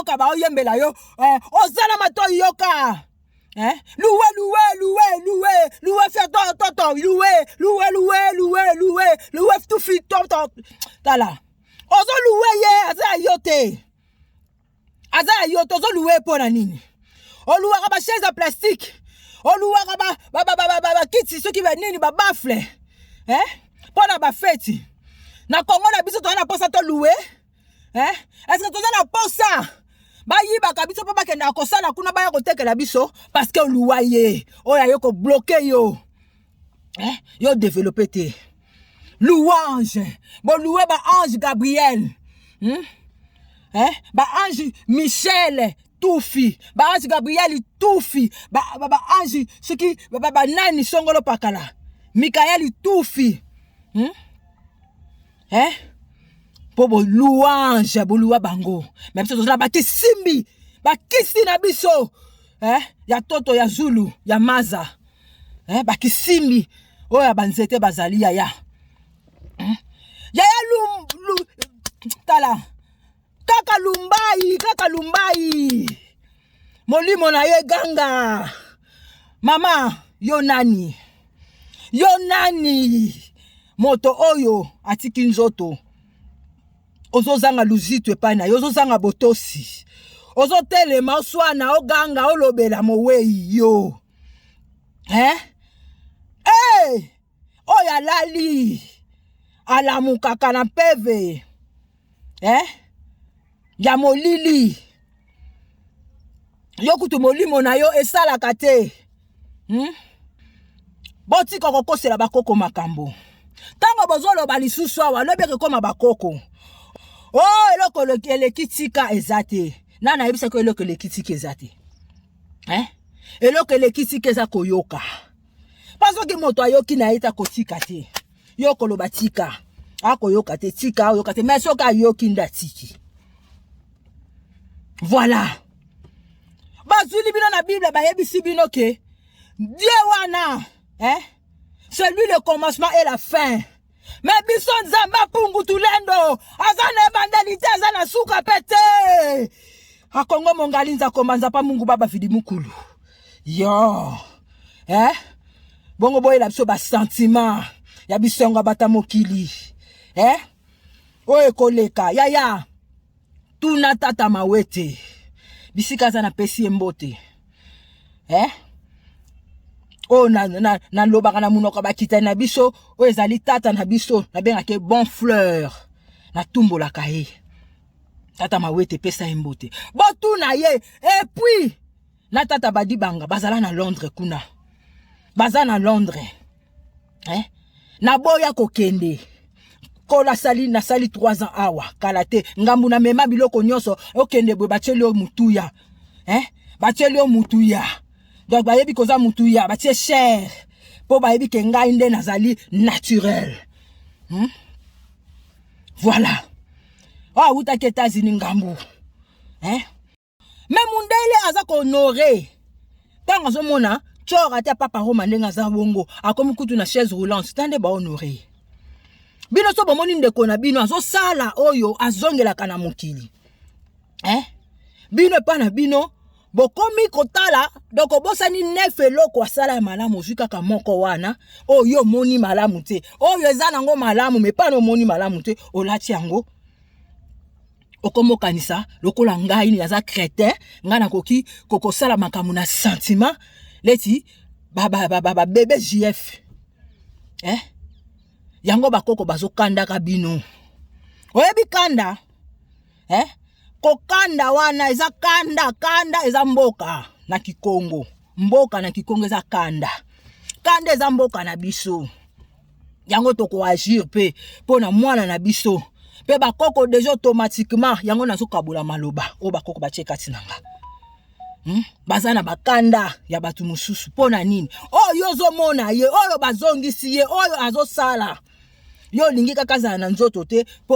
mboka ba oyembela yo ozala mato yoka loué faire toto loué tout fit tala ozo loué ye aza yote ozo loué pona nini o loué ba chaise en plastique o loué ba kiti ceux qui va nini ba bafle pona ba fête na Congo na biso to na posa to loué est-ce que tu as posa ba yiba ka biso pa ba kenda ko sala kuna ba ya ko tekela biso parce que louaye oya yo ko bloquer yo yo développer te louange bon loué ba ange Gabriel ba ange Michel Toufi ba ange Gabriel Toufi ba ange ce qui ba nani songolo pakala Michael Toufi Pobo louange boluwa bango même si toza baki simbi bakisi na biso ya toto ya Zulu ya maza baki simbi oya banzete bazali ya tala kaka lumbai molimo na ye ganga mama yo nani moto oyo atiki nzoto ozozanga luzitu epana ozozanga botosi ozotelema oswana oganga olobela mowei yo oya lali alamukaka na peve ya molili yo kutu molimo na yo esalaka te botika kokosela bakoko makambo tango bozoloba lisusu awa lobeke koma bakoko eloko elekitika ezate nana yebisa ko eloko elekitika ezate eloko elekitika eza koyoka paso ki moto ayoki na eta kotika te yoko loba tika akoyoka te tika ayoka te mais soka ayoki nda tiki voilà bazuli bino na Bible bayebisi bino ke Dieu wana c'est lui le commencement et la fin. Mais biso nzamba pungu tulendo azana evandelite azana suka pete akongo mongali nza komanza pa mungu baba vidi mukulu yo bongo boye la biso ba sentiment ya biso nga bata mokili oye koleka yaya tuna tata mawete bisika za na pesi mbote na lobaka na munoko bakita na biso o ezali tata na biso na benga ke bon fleur na tumbola kae tata mawete pesa mbote botu na ye et puis na tata badi banga bazala na Londres kuna baza na Londres na boya kokende kola sali na sali 3 ans awa kalate ngambu na mema biloko nyonso okende bwe bacheli o mutuya bacheli o mutuya donc bayebi koza mutuya batie cher po bayebi ke ngai nde nazali naturel voilà uta ke États-Unis ngambu mais mundele aza ko honorer tango azomona chora te papa Roma ndenga za bongo akomi kutu na chaise roulante tande ba honorer bino so bomoni ndeko na bino azo sala oyo azongela kana mokili bino pa na bino bokomi kotala doko bosani nefe loko asala ya malamu zuka ka moko wana oyo moni malamu te oyo eza nango malamu me pa no moni malamu te olati yango okomokanisa lokola ngai ni aza crétin ngana koki kokosala makamu na sentiment leti ba bébé JF yango bakoko bazokanda ka bino oyebi kanda kokanda wana eza kanda eza mboka na Kikongo eza kanda eza mboka na biso yango toko agir pe pona mwana na biso pe bakoko déjà automatiquement yango nazokabula maloba o bakoko bacheka tinanga bazana bakanda ya batu mususu pona nini oyo zomona ye oyo bazongisi ye oyo azosala yo lingi kaka za na nzoto te po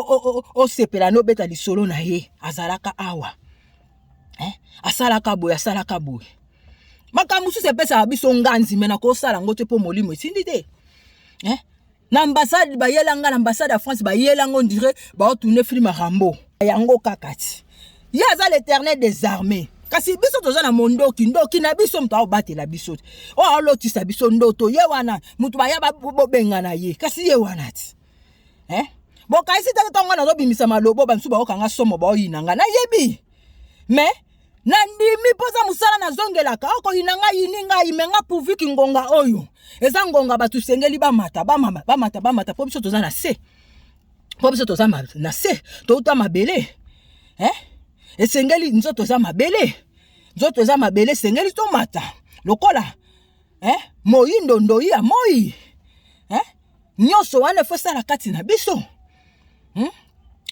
o sepela no beta lisolo na ye azalaka awa asalaka boye makamusu se pesa biso nganzi mena ko sala ngote po molimo etindi te na ambassade bayelanga na ambassade ya France bayelango on dirait ba tourner film Rambo yango kakati Yaza l'Éternel des armées. Kasi biso toza na mondoki ndoki na biso mtu abatela biso. O alotisa biso ndoto ye wana mutu ba ya bobenga na ye. Kasi ye wana ti. Bon kasi tata na zobimisa malobo ba msuba okanga somo ba oyinanga na yebi. Mais nandimi poza musala na zongelaka oko inanga yininga imenga pourvu ki ngonga oyo. Eza ngonga batu sengeli ba mata po biso toza na se. Po biso toza na se. To uta mabele. Esengeli nzoto za mabele. Nzoto za mabele sengeli to mata. Lokola moyindo ndoi ya moi. Nyoso wane fosa la kati na biso.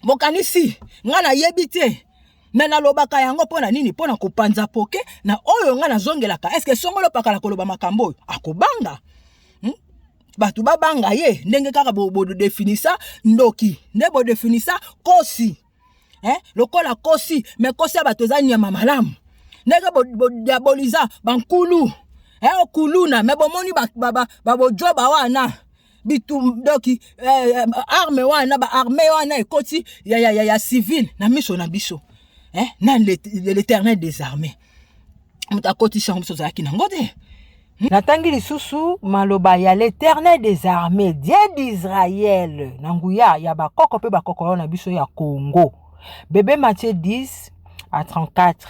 Bokanisi ngana yebite. Nana lobaka yango pona nini pona kopanza poke na oyo ngana zongelaka. Est-ce que songolo pakala koloba makambo akobanga? Batu babanga ye ndenge kaka bo definisa ndoki. Nde bo definisa kosi. Lokola kosi, mais kosi abatoza nyama malamu. Nega bo diaboliza bankulu. Okuluna, mais bo moni bo joba wana. Bitu doki arme wana ba arme wana ekoti ya civil na miso na biso. Na l'Éternel des armées. Muta koti changu so zaki na ngode. Natangi lisusu maloba ya l'Éternel des armées, Dieu d'Israël. Nanguya ya bakoko pe bakoko na biso ya Congo. Bébé Matthieu 10 à 34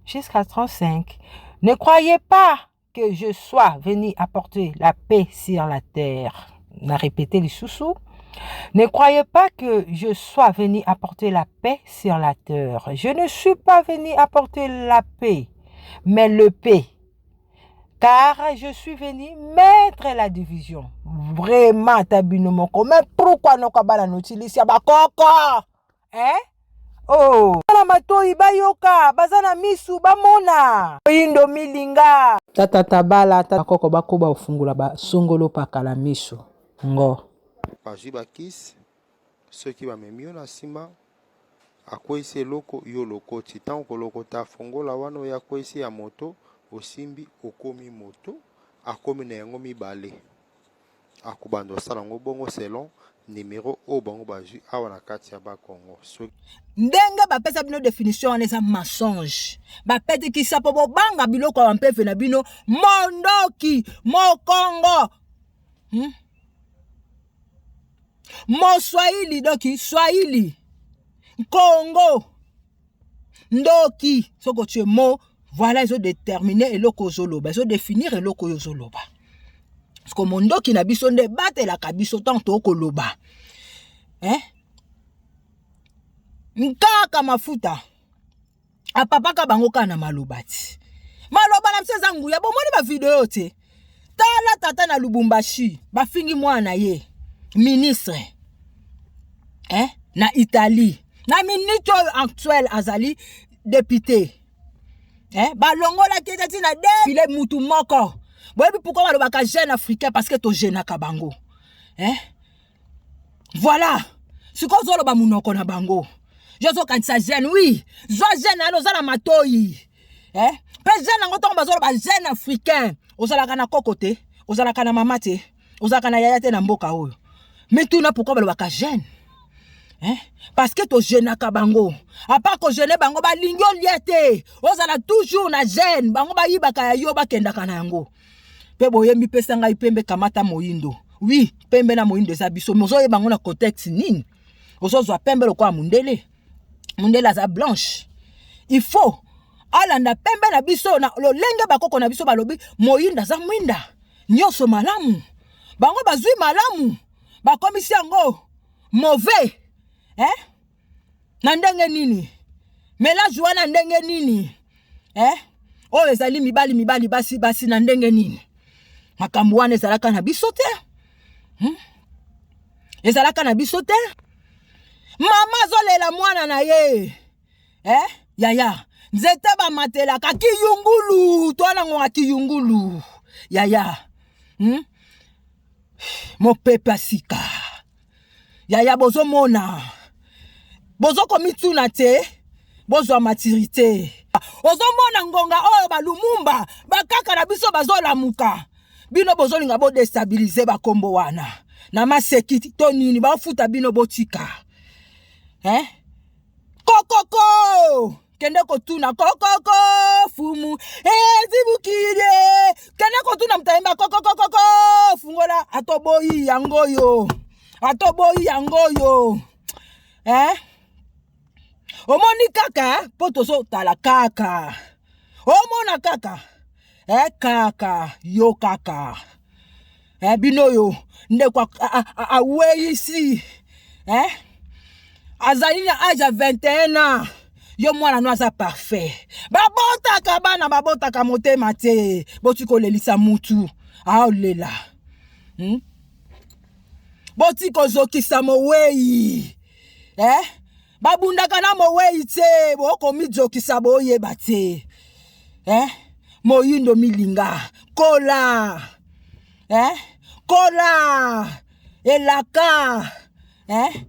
jusqu'à 35. Ne croyez pas que je sois venu apporter la paix sur la terre. On a répété les sous-sous. Ne croyez pas que je sois venu apporter la paix sur la terre. Je ne suis pas venu apporter la paix, mais le paix. Car je suis venu mettre la division. Vraiment, tabinomoko. Mais pourquoi nous kabala n'utilise ya bakoko? Oh, la matoi bayoka, bazana misu bamona. Indo milinga. Tata tabala tata koko bakoba ufungula ba songolo pakala misu. Ngo. Paji bakis ceux qui va memio na sima akwese loko yo loko titan ko loko ta fongola wano ya kwese ya moto osimbi okomi moto akomi na yango mibale akubando sala ngo bongo selon numéro o bango baji awa na kati ya ba Congo ndenge bapesa bino définition wana eza mensonge bapeti kisa po bobanga biloko ya mpefe na bino mondoki mokongo mo swahili doki swahili Congo ndoki soko tue mo voilà ils ont déterminé eloko zoloba ils ont définir eloko yo zoloba parce que mondoki na biso nde batela ka biso tanto koloba nkaka mafuta apapaka bango kana malobati maloba na mseza nguya bomoni ba video te tala tata na Lubumbashi bafingi mwana ye ministre na Italie na ministre actuel azali député balongola kete na défilé mutu moko boyebi pourquoi balobaka jeune africain parce que to jeune ka bango voilà siko zoloba munoko na bango jozo kanisa jeune oui zo jeune ano za na matoi pe jeune ngo tongo bazoloba jeune africain ozalaka na kokote ozalaka na mama te ozalaka na yaya te na mboka oyo mais tout na pourquoi balobaka jeune parce que to jeune ka bango à part ko jeune bango ba lingyo liete ozala toujours na jeune bango ba yibaka ya yo ba kenda kana yango pe boyembi pesa ngai pembe kamata moyindo oui pembe na moyindo za biso mozo ye bango na contexte nini ozozwa pembe lokwa mundele za blanche il faut alanda pembe na biso na lolenge bakoko na biso balobi moyinda za mwinda nyoso malamu bango bazui malamu bakomisi yango mauvais na ndenge nini mélange wana ndenge nini oyo ezali mibali basi na ndenge nini makambo wana ezalaka na biso te ezalaka na biso te mama zolela mwana na ye yaya nzete bamatelaka kiyungulu twana ngo kiyungulu yaya mopepe asika yaya bozo mona bozo komituna te bozo maturité ozo mona ngonga oyo balumumba bakaka na biso bazolamuka bino bozo linga bo déstabiliser bakombo wana na masekiti to nini bafuta bino botika kokoko kende kotuna kokoko fumu ezibukile kende kotuna mtaimba kokokoko fungola atoboyi yangoyo omoni kaka po tozo tala kaka omona kaka kaka yo kaka bino yo ndeko aweyisi azali na âge ya 21 ans yo mwana no aza parfait babotaka bana babotaka motema te boti kolelisa mutu aolela boti kozokisa mowei babundaka na mowei te bokomijokisa boyeba te moyindo milinga kola elaka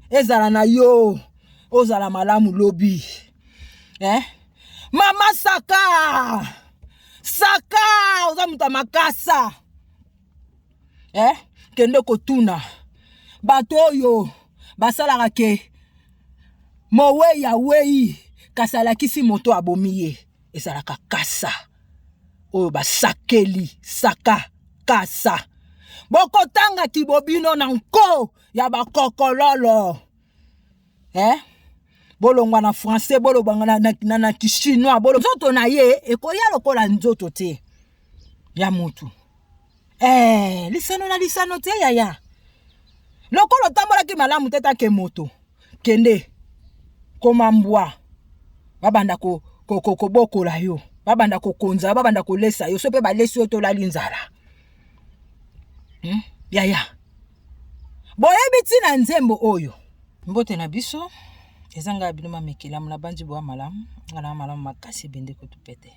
ezala na yo ozala malamu lobi mama saka oza muta makasa kende kotuna bato oyo basalaka ke mowei awei kasi alakisi moto abomi ye ezalaka kasa oyo basakeli saka kasa bokotanga kibobino na nko ya bakokololo bolongwa na français bolobanga na kishinois nzoto na ye ekoya lokola nzoto te ya mutu lisano na lisano te yaya lokolo tambolaki malamu te take moto kende komambwa babanda kobokola yo babanda kokonza babanda kolesa yo so mpe balesi yo tolali nzala yaya boyebi ntina nzembo oyo mbote na biso ezanga bino mamekelamu na banji boa malamu ngana malamu makasi bendeko tupete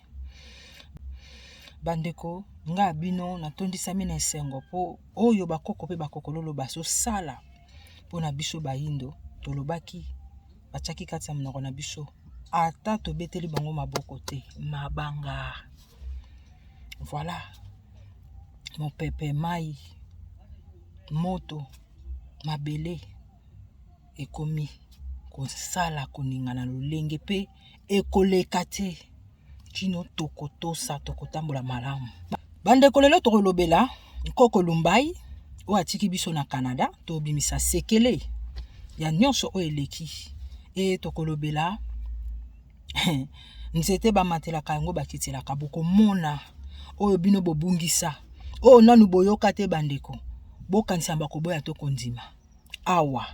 bandeko nga bino natondisami na esengo po oyo bakoko pe bakokololo basosala po na biso bayindo tolobaki batiaki kati ya monoko na biso ata tobeteli bango maboko te mabanga voilà mopepe mai moto mabele ekomi kosala koningana lolenge pe ekoleka te kino tokotosa tokotambola malamu bandeko lelo tokolobela nkoko Lumbai oyo atiki biso na Canada tobimisa sekele ya nyonso oyo eleki tokolobela nzete bamatelaka yango bakitelaka bokomona oyo bino bobungisa oyo nanu boyoka te bandeko bokanisa bakoboya to kondima awa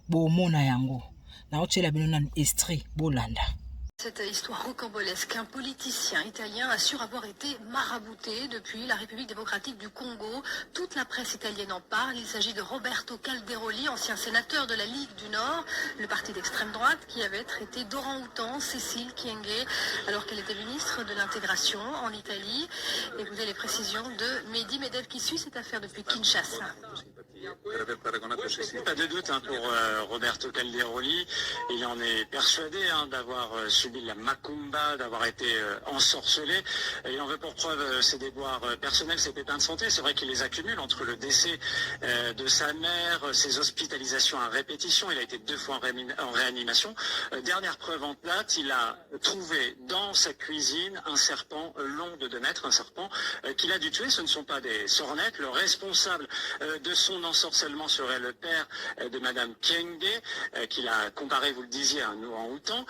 bomona yango na otela bino nanu extrait bolanda. Cette histoire rocambolesque, un politicien italien assure avoir été marabouté depuis la République démocratique du Congo. Toute la presse italienne en parle. Il s'agit de Roberto Calderoli, ancien sénateur de la Ligue du Nord, le parti d'extrême droite qui avait traité d'orang-outan Cécile Kyenge alors qu'elle était ministre de l'intégration en Italie. Écoutez les précisions de Mehdi Medev qui suit cette affaire depuis Kinshasa. Pas de doute pour Roberto Calderoli, il en est persuadé d'avoir subi la macumba, d'avoir été ensorcelé. Il en veut pour preuve ses déboires personnels, ses pépins de santé. C'est vrai qu'il les accumule entre le décès de sa mère, ses hospitalisations à répétition. Il a été 2 fois en réanimation. Dernière preuve en plate, il a trouvé dans sa cuisine un serpent long de 2 mètres, un serpent qu'il a dû tuer. Ce ne sont pas des sornettes. Le responsable de son ensorcellement serait le père de Madame Kyenge, qu'il a comparé, vous le disiez, à un orang-outan.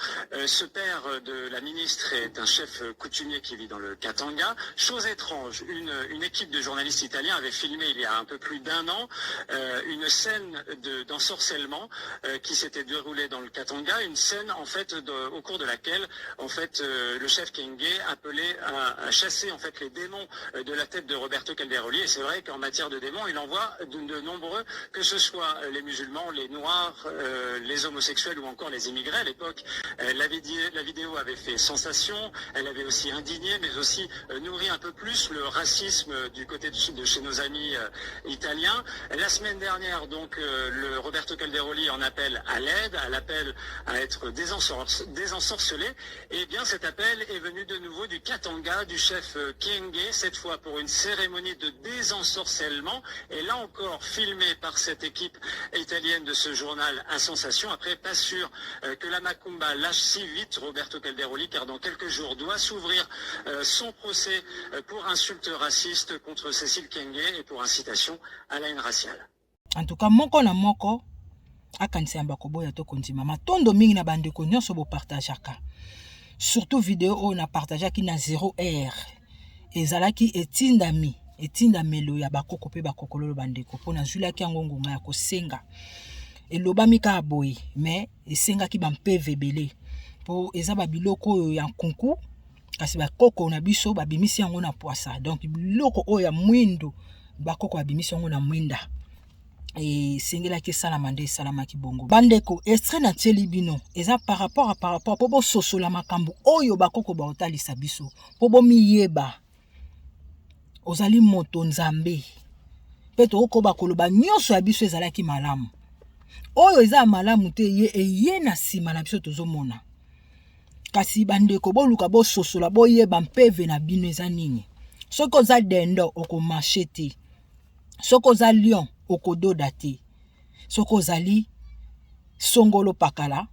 Ce père de la ministre est un chef coutumier qui vit dans le Katanga. Chose étrange, une équipe de journalistes italiens avait filmé il y a un peu plus d'1 an une scène d'ensorcellement qui s'était déroulée dans le Katanga, une scène en fait au cours de laquelle en fait le chef Kyenge appelait à chasser en fait les démons de la tête de Roberto Calderoli. Et c'est vrai qu'en matière de démons, il envoie de nombreux, que ce soit les musulmans, les noirs, les homosexuels ou encore les immigrés. À l'époque, la vidéo avait fait sensation, elle avait aussi indigné, mais aussi nourri un peu plus le racisme du côté de chez nos amis italiens. La semaine dernière, donc, le Roberto Calderoli en appelle à l'aide, à l'appel à être désensorcelé. Et bien cet appel est venu de nouveau du Katanga, du chef Kyenge, cette fois pour une cérémonie de désensorcellement. Et là encore, filmé par cette équipe italienne de ce journal à sensation. Après, pas sûr que la Macumba lâche si vite Roberto Calderoli, car dans quelques jours doit s'ouvrir son procès pour insulte raciste contre Cécile Kyenge et pour incitation à la haine raciale. En tout cas, moko na moko akanisi yamba koboya to kondima matondo mingi na bandeko nyonso bo partageaka. Surtout vidéo on a partagé qui na 0R. Ezalaki etindamelo ya bakoko pe bakokolo bandeko pona zulaki yango ngonga ya kosenga. Elobami ka aboyi mais esenga ki bampeve belé po eza ba biloko ya nkunku kasi bakoko na biso babimisi yango na poisa. Donc biloko oyo ya mwindo bakoko babimisi yango na mwinda. Et sengela ke salamande salama ki bongo bandeko extrait na tieli bino eza par rapport po bo sosola makambo oyo bakoko ba otalisa biso po bo miyeba ozali moto nzambe peto okoba koloba nyonso ya biso ezalaki malamu oyo eza malamu te ye na sima na biso tozomona kasi bandeko boluka bo sosola boyeba mpeve na bino eza nini soko oza dendo okomarche te soko oza lion okododa te soko ozali songolo pakala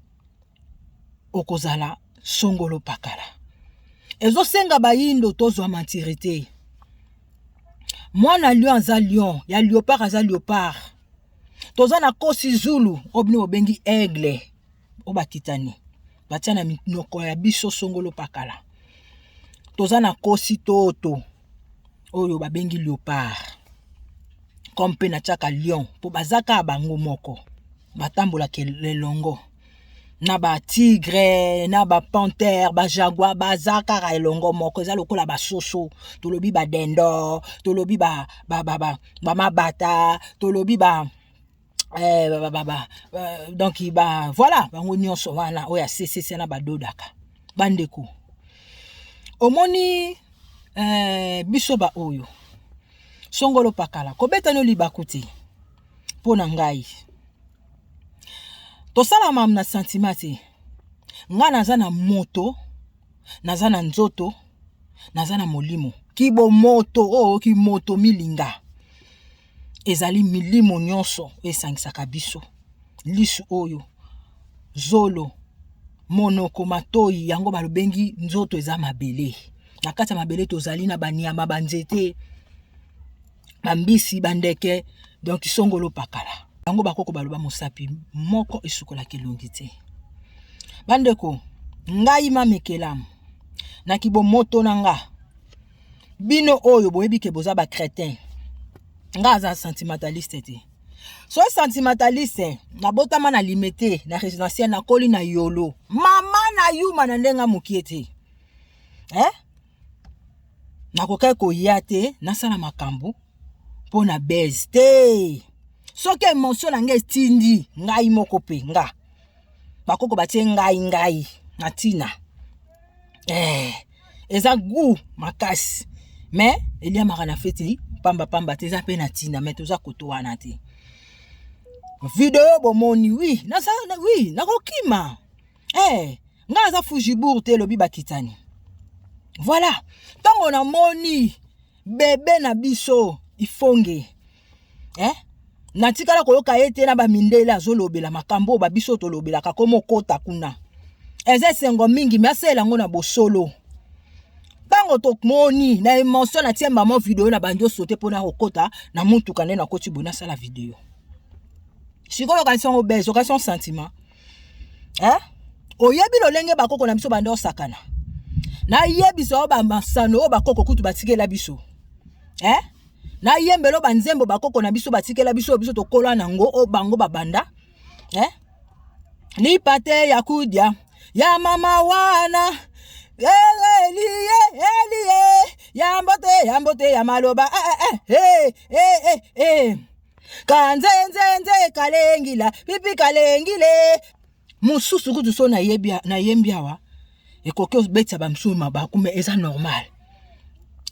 okozala songolo pakala ezosenga bayindo tozwa mantiri te mwana lion aza lion ya léopard aza léopard toza na kosi zulu obini obengi aigle obakitani batia na minoko ya biso songolo pakala toza na kosi toto oyo babengi léopard comme pe na tiaka lion po bazaka bango moko batambola ke lelongo na ba tigre na ba panthère ba jaguar bazaka ra elongo moko eza lokola ba soso tolobi ba dendo tolobi ba mabata tolobi donc voilà bango nyonso wana oya CCC na badodaka bandeko omoni biso ba oyo songolo pakala kobeta no libakuti pona ngai tosala mam na sentimate nga naza na moto naza na nzoto naza na molimo kibo moto ki moto milinga ezali milimo nyonso esangisaka biso lisu oyo zolo monoko matoi yango balobengi nzoto eza mabele na kati ya mabele tozali na banyama banzete bambisi bandeke donc songolo pakala yango bakoko baloba mosapi moko esukola kelongi te bandeko ngai mamekelamu na kibo moto na nga bino oyo boyebi ke boza ba crétin nga aza sentimentaliste te so sentimentaliste na botama na limité na résidentiel na koli na yolo mama na yuma na ndenga mokie te nakokai koya te nasala makambo po na base te soki émotion na nga etindi ngai moko pe nga bakoko batie ngai na tina eza gu makasi mais eliamaka na feti pamba te eza pe na tina mais toza koto wana te video bomoni oui nakokima nga aza fujibour te lobi bakitani voilà tango na moni bebe na biso ifonge natikala koyoka ete na bamindele azolobela makambo ba biso tolobelaka komo kota kuna eze sengo mingi mesela ngo na bosolo tango tokmoni na émotion na tie mama video na bandio sauter pona kokota na mutuka nena koti bona sala video sikoyo kanson obese occasion sentiment oyebi lolenge bakoko na biso bando sakana na yebiso ba masano bakoko kutu batikela biso na yembelo banzembo bakoko na biso batikela biso tokola nango o bango babanda ni pate ya kudia ya mama wana elie yambote ya maloba kanzenzenze kalengila pipi kalengile mususu kutu so na yembiawa ekoke betsa bamsuma bakume eza normal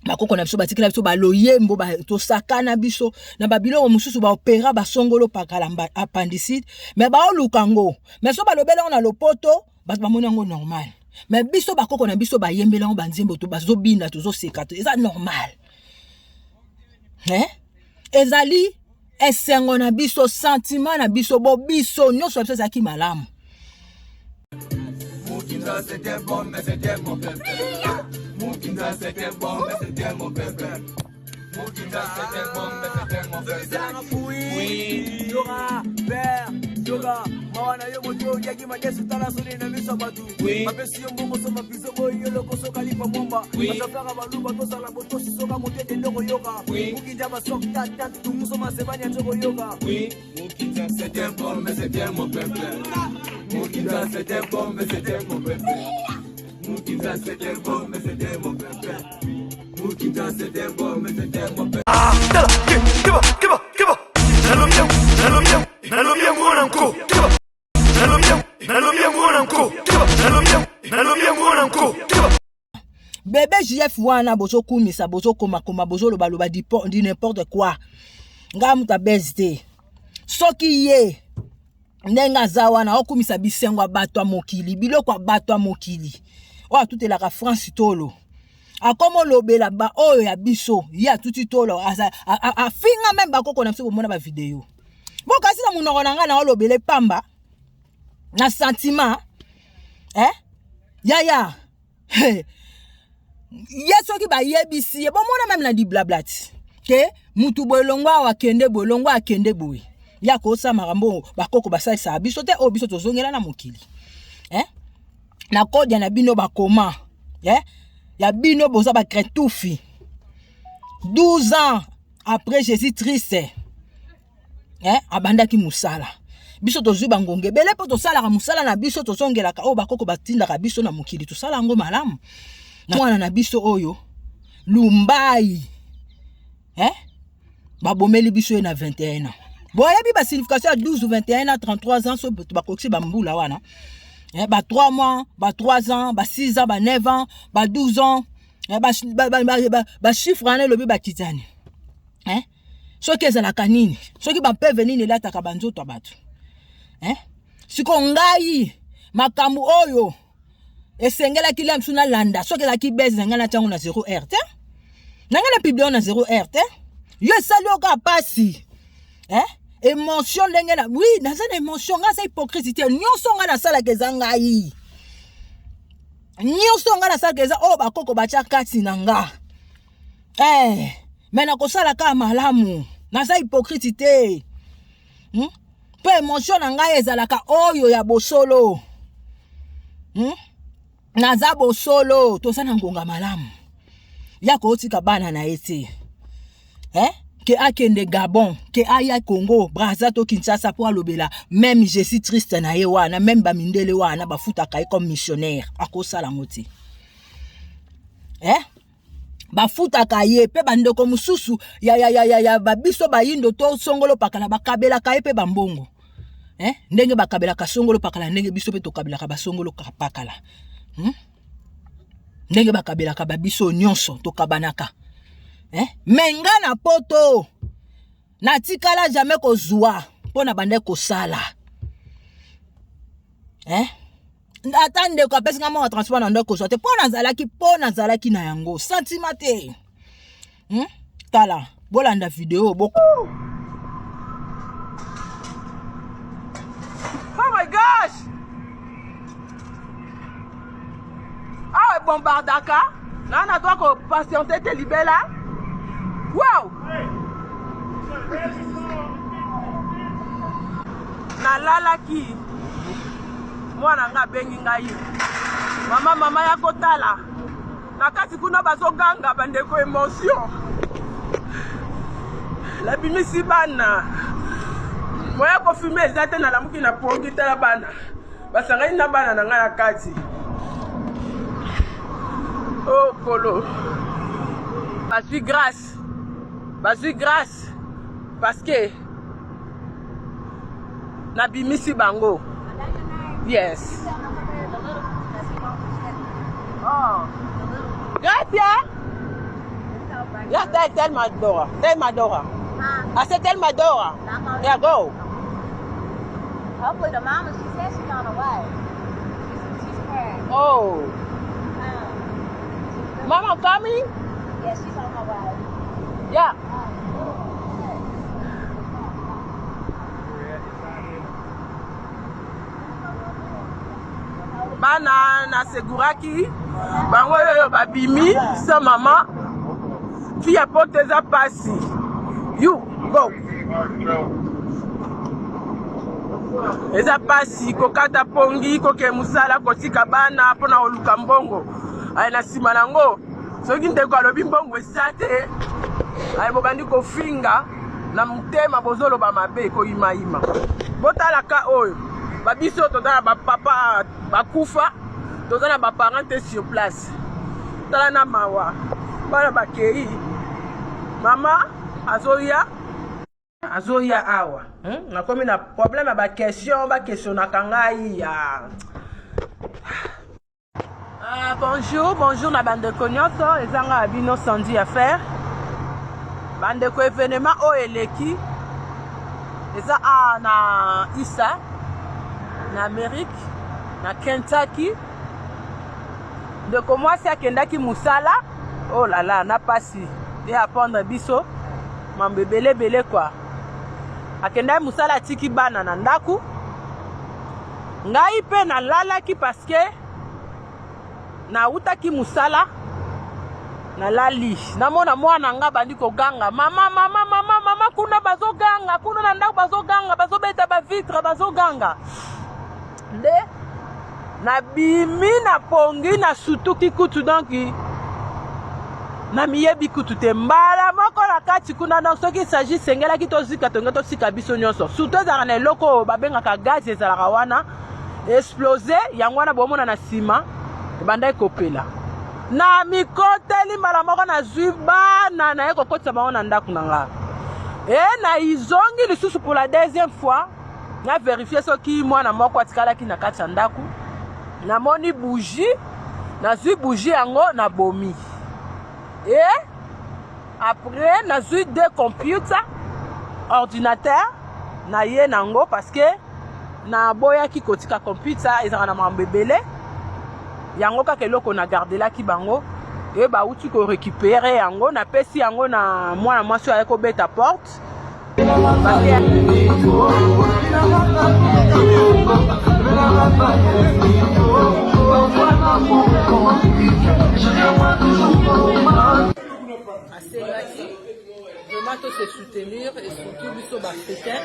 bakoko na biso batikela biso baloyembo tosakana biso na babiloko mususu baopera basongolo pakala appendicite mais baoluka ngo mais so balobela na lopoto bato bamoni ngo normal mais biso bakoko na biso bayembela ngo banzembo to bazobinda tozoseka to eza normal ezali esengo na biso, sentiment na biso, bo biso nyonso biso ezalaki malamu. Mukinza c'était bon, mais c'était mon pépé. Mukinza c'était bon, mais c'était mon pépé. Mukinza c'était bon, mais c'était mon pépé. Oui, yoga, père, yoga. Mawana yo moto yaki madesu tala sone na miso batu. Mapesi yo mbongo so mapizo boyo loko so kalifa momba. Masafaka baluba to sala boto soka motete ndoko yoga. Mukinza basok tata tumuso masebanya toko yoga. Mukinza c'était bon, mais c'était mon pépé. Mukinza c'était bon, mais c'était mon bébé. Mukinza c'était bon, mais c'était mon bébé. Mukinza c'était bon, mais c'était mon bébé. Ah, tala, kiba. Nalobia mwana nko. Kiba. Nalobia mwana nko. Kiba. Nalobia mwana nko. Kiba. Bébé JF wana bozo kumisa, bozo koma bozo loba di n'importe quoi. Nga muta bezde. Soki ye nenga zawana okumisa bisengo bato mokili biloko bato mokili o atutelaka France tolo akomo lobela ba oyo ya biso ya tuti tolo afinga même bakoko na biso mona ba video bokasi na munoko na nga na olobele pamba na sentiment ya yeso ki ba yebisi bo mona même na di blablat ke mutu bolongwa wakende bolongwa akende boy ya kosa marambo bakoko basalisa biso te o biso tozongela na mokili na kodia na bino bakoma ya bino boza ba kretufi 12 ans après Jésus Christ abandaki musala biso tozwi bangonge bele po tosala ka musala na biso tozongela ka o bakoko batinda ka biso na mokili tosala ngo malamu na mwana na biso oyo lumbai babomeli biso na 21 ans. Boyebi ba signification 12 ou 21 ans 33 ans so ba koksi ba mbula wana. Ba 3 mois, ba 3 ans, ba 6 ans, ba 9 ans, ba 12 ans, ba chiffre ane lobi ba kitani. Soki ezala kanini, soki ba pe venir la ta kabanzo to batu. Siko ngai makambu oyo esengela kila msuna landa, soki la ki beze ngana tango na 0 RT. Nangana publier na 0 RT. Yo sali oka pasi. Émotion lengena oui naza na émotion nga sa hypocrisie nyonso nga na sala kezanga yi nyonso nga na sala keza o bakoko bacha kati na nga mais na kosala ka malamu naza hypocrisie pe émotion na nga ezalaka oyo ya bosolo naza bosolo toza na ngonga malamu ya kotika bana na ete que akende Gabon, que aya Congo, Brazza to Kinshasa pour alobela, même Jésus triste na yewana, même bamindele wana bafuta kai comme missionnaire, akosa la moti. Bafuta kai pe bandeko mususu, ya babiso bayindo to songolo pakala bakabela kai pe bambongo. Ndenge bakabela ka songolo pakala ndenge biso pe to kabela ka basongolo ka pakala. Ndenge bakabela ka babiso nyonso to kabanaka. Menga na poto na tikala jamais kozwa pona bande kosala attendre ko pesa ngamo transport na ndeko sote pona zalaki na yango sentiment te tala bolanda video boko. Oh my gosh, bombardaka nana toi ko patienter te libela. Wow! Na lalaki mwana nga bengi ngai mama ya kotala na kati kuna bazoganga bandeko émotion la bimisi bana moya ko fumer ezate na lamuki na pongi tala bana basangai na bana na nga na kati oh kolo bazui grâce parce que na bimisi bango. Yes. Oh. Gracias. Yeah, tell Madora. I said tell Madora. Yeah, go. Hopefully the mama, she said she's on her way. She's pregnant. Oh. Mama coming? Yeah, she's on her way. Yeah. na seguraki bango oyo babimi sa mama fille apote eza pasi you go eza pasi kokata pongi koke musala kotika bana mpona koluka mbongo aye na nsima nango soki ndeko alobi mbongo esa te aye bokandi kofinga na motema bozoloba mabe koyimayima botalaka oyo babiso toza na bapapa bakufa toza na baparent te sur place tala na mawa bana bakei mama azoya awa nakomi na problème ya bakestionaka ngai ya bonjour na bandeko nyonso ezanga ya bino sandi affaire bandeko événement oyo eleki eza na isa na Amérique na Kentucky ndeko mwasi akendaki musala oh là là na pasi et apprendre biso mambo ebele kwa akendaki musala atiki bana na ndaku ngai pe nalalaki paske nautaki musala nalali namona mwana nga bandi koganga mama kuna bazoganga kuna na ndaku bazoganga bazobeta bavitre bazoganga nde nabimi na pongi na sutuki kutu donki na miyebi kutu te mbala moko na kati kuna donc soki s'agit sengelaki tozika tonge tosika biso nyonso surtout ezalaka na eloko babengaka gaz ezalaka wana explose yango wana bomona na nsima ebanda ekopela na mikoteli mbala moko nazwi bana naye kokotisa bango na ndako na nga e na izongi lisusu pour la deuxième fois na verifie soki mwana moko atikalaki na kati ya ndako namoni bougie nazwi bougie yango na bomi et après nazwi deux computers ordinateur na ye nango parce que na boyaki kotika computer ezalaka na mambo ebele yango kaka eloko na gardelaki bango e bauti korécupere yango napesi yango na mwana mwasi aye kobeta porte asengaki vraiment to se soutenir et surtout biso baafricain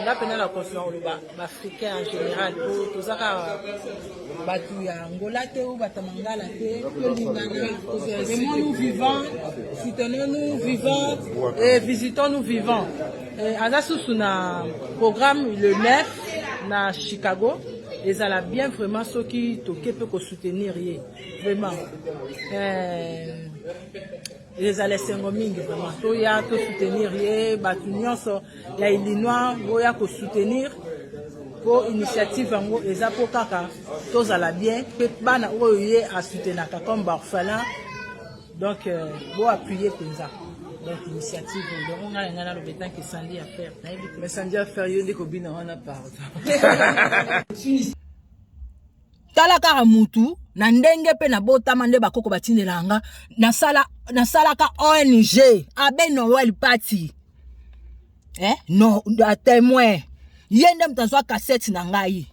nga mpena na conscient oloba baafricain en général po tozaka bato ya ngola te ou bato mangala te tolingana aimons-nous vivants soutenons-nous vivants et visitons-nous vivants aza susu na programme le 9 na Chicago ezala bien vraiment soki toke mpe kosoutenir ye vraiment ezala esengo mingi vraiment toya tosoutenir ye bato nyonso ya Illinois boya kosoutenir po initiative yango eza po kaka tozala bien mpe bana oyo ye asoutenaka comme baorphelin donc bo appuyer mpenza donc initiative donc nga nga na lobetan ke sandi affaire mais sandi affaire yo ndeko bina wana pardon tala kaka mutu na ndenge mpe na botama nde bakoko batindelanga nasalaka ONG abe Noël Party no a témoin ye nde mutazwa cassette na ngai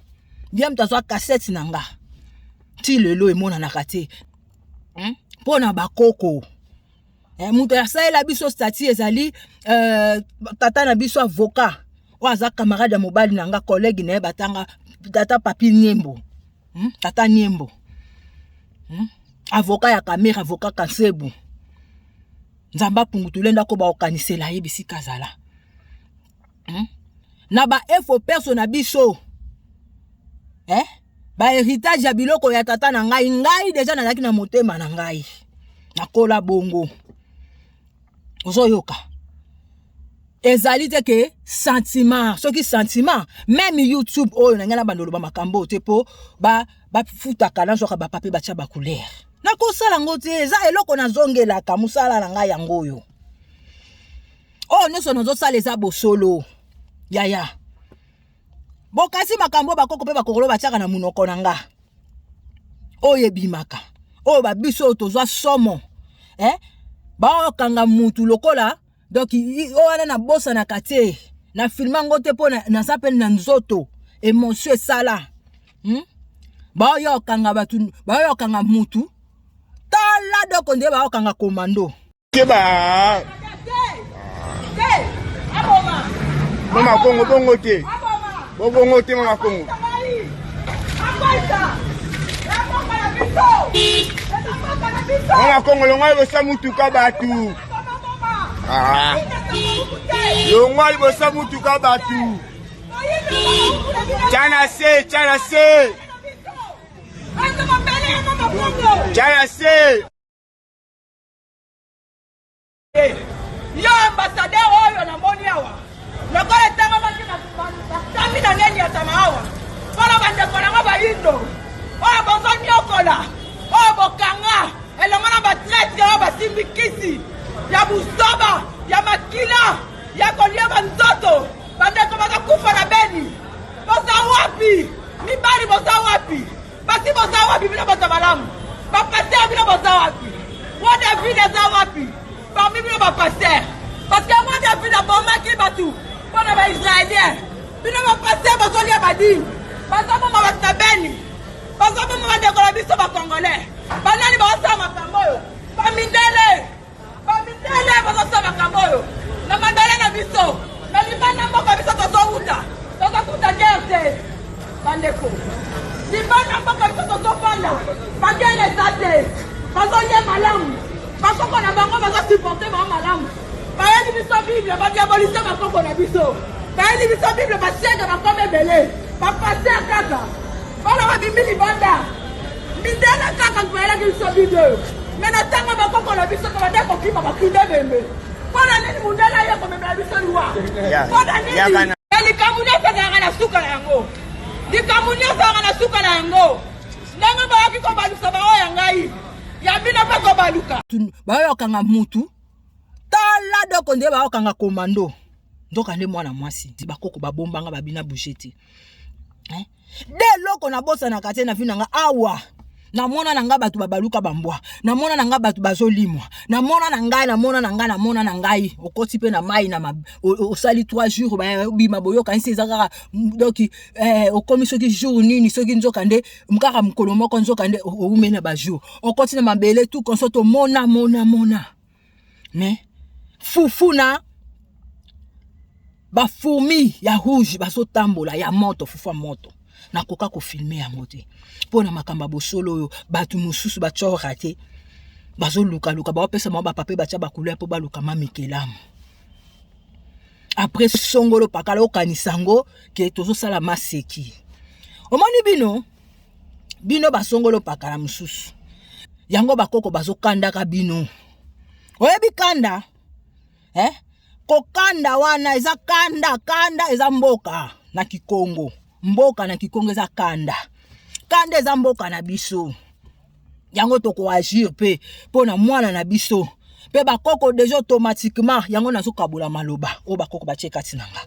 ye mutazwa cassette na nga ti lelo emonanaka te mpona bakoko mutu asalela biso stati ezali tata na biso avocat oyo aza camarade ya mobali na nga collègue na ye batanga tata papi Niembo tata Niembo avocat ya Kamera avocat Kansebu nzamba pungutule ndako baokanisela ye bisika zala na ba info perso na biso ba héritage ya biloko ya tata na ngai deja nazaki na motema na ngai nakola bongo ozoyoka ezali te ke sentiment soki sentiment même YouTube oyo na ngana bandolo ba makambo te po ba futaka na zoka ba papier batia ba couleur na kosala ngote eza eloko na zongela ka musala na ngai yango oyo oh nyonso nozosala eza bosolo yaya bokasi makambo bakoko pe bakokolo batiaka na munoko na nga oyo ebimaka oyo babiso tozwa somo baokanga mutu lokola donc owana na bosa na kate na filma ngote po na sape na nzoto émotion sala baoyokanga batu baoyokanga mutu tala doko nde baokanga komando Keba. Mama Kongo bongo te. Bongo te mama Kongo. Mama Kongo longa bosa mutuka batu. Ah. Longa bosa mutuka batu. Chana se. Chana se. Yo ambassadeur oyo na moni awa. Lokola tanga makina tambi na ngeni ya tamawa. Para bande kona ba indo. Oyo bozo nyokola. Oyo bokanga. Elongana ba traite ya ba simbikisi. Ya busoba, ya makila, ya kolia banzoto. Bande koma kufa na beni. Boza wapi? Mibali boza wapi? Basi boza wapi bila boza malamu. Bapase bila boza wapi? Wanda vida za wapi? Parmi nous, va passer. Parce que moi, j'ai vu la bombe qui va tout. Pour les Israéliens. Puis nous, va passer, parce qu'on y a pas dit. Parce que moi, va se bénir. Parce que moi, va décoller les Congolais. Parce que nous, va se faire Kamoyo. Pas Mindele. Pas Mindele, parce que ça va Kamoyo. Nous, va aller dans Bisso. Mais nous, va n'importe quoi, Bisso, dans son route. Dans son route, guerre, Bandeko. Nous, va n'importe quoi, Bisso, dans son route. Parce qu'il est athée. Parce qu'on y est malade. Parce qu'on a bango va supporter ma madame. Pas une biso Bible va diaboliser ma congo na biso. Pas une biso Bible va siège va comme belé. Va passer à kaka. Voilà va bimbi banda. Mindela kaka kwa la biso Bible. Mais na tanga ma congo na biso va deko kiba va kinde bembe. Voilà nini mundela ya comme na biso lwa. Voilà nini. Eli kamunya sanga na suka na yango. Di kamunya sanga na suka na yango. Nanga ba yaki ko ba lusa ba oya ngai. Yabina pako baluka. Baokanga mutu. Tala doko nde baokanga komando. Ndoka nde mwana mwasi. Bakoko babombanga babina boucheti. De loko na bosa na kate na vinanga awa. Na mona nanga batu babaluka bambwa. Na mona nanga batu bazolimwa. Na mona nangai. Okoti pe na mai na osali 3 jours ba bima boyoka nsi ezaka donc okomi soki jour nini soki nzoka nde mkaka mkolo moko nzoka nde oumena ba jour. Okoti na mabele tout konsoto mona. Mais fufuna ba fourmi ya rouge baso tambola ya moto fufa moto. Na koka ko filmer ya mote. Pona makamba bosolo yo batu mususu bachora te. Bazo luka ba pesa maba pape bacha ba couleur po ba luka mamikelamu. Après songolo pakala okanisango ke tozo sala maseki. Omoni bino basongolo pakala mususu. Yango bakoko bazo kanda ka bino. Oyebi kanda? Ko kanda wana eza kanda eza mboka na Kikongo. Mboka na Kikongo eza kanda. Kanda eza mboka na biso. Yango toko agir pe pona mwana na biso. Pe bakoko déjà automatiquement yango nazo kabula maloba. O bakoko ba cheka tinanga.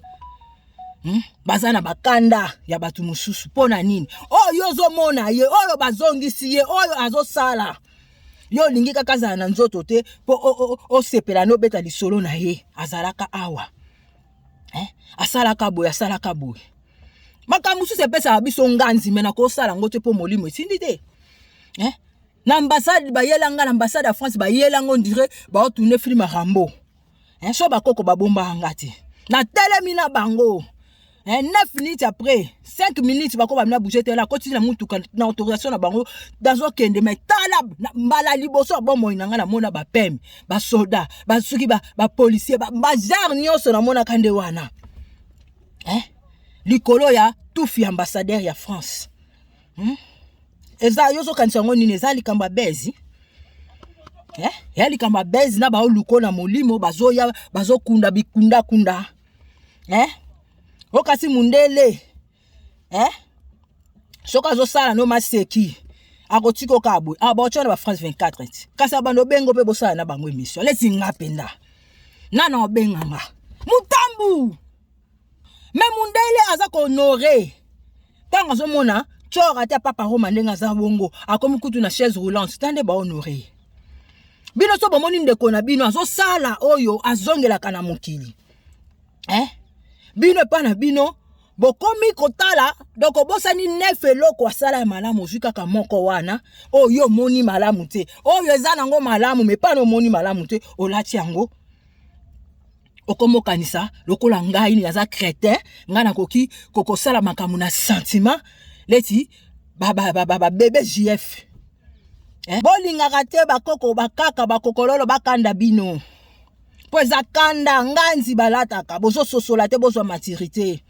Bazana bakanda ya batu mususu pona nini? Oyo zomona ye, oyo bazongisi ye, oyo azosala. Yo lingi kaka za na nzoto te po o sepela no beta lisolo na ye azalaka awa. Asalaka boy. Makamusu se pesa biso nganzi mena ko sala ngote po molimo sindi te. Na ambassade ba yelanga na ambassade ya France ba yelanga on dirait ba tourner film Rambo. So bakoko babomba ngati. Na telemina bango. 9 minutes après, 5 minutes bako ba mina bouger te la continue na mutu na autorisation na bango dazo kende mais talab mbala liboso bon moinanga na mona ba pem, ba soldat, ba suki ba policier, ba jar nyoso na mona kande wana. Likolo ya tufi ambassadeur ya France. Eza yoso kansango nini eza likamba bezi. Ya likamba bezi na ba oluko na molimo bazoya bazokunda bikunda. Okasi mundele. Soka zo sala no maseki. Akotiko kabwe. Bochona ba France 24. Kasa bando bengo pe bosala na bango emission. Lesi ngapenda. Nana obenganga. Mutambu. Me mundele aza ko honorer. Tanga zo mona chora ta papa Roma ndenga za bongo. Akomi kutu na chaise roulante. Tande ba honorer. Bino so bomoni ndeko na bino azo sala oyo azongela kana mokili. Bino pa na bino bokomi kotala donc obosani 9 eloko asala ya malamu ozwi kaka moko wana oyo omoni malamu te oyo eza nango malamu me pana omoni malamu te olati yango okomokanisa lokola ngai ni aza crétin nga nakoki kokosala makambo na sentiment leti bebe JF bolingaka te bakoko bakaka bakokololo bakanda bino po eza kanda nganzi balataka bozososola te bozwa maturité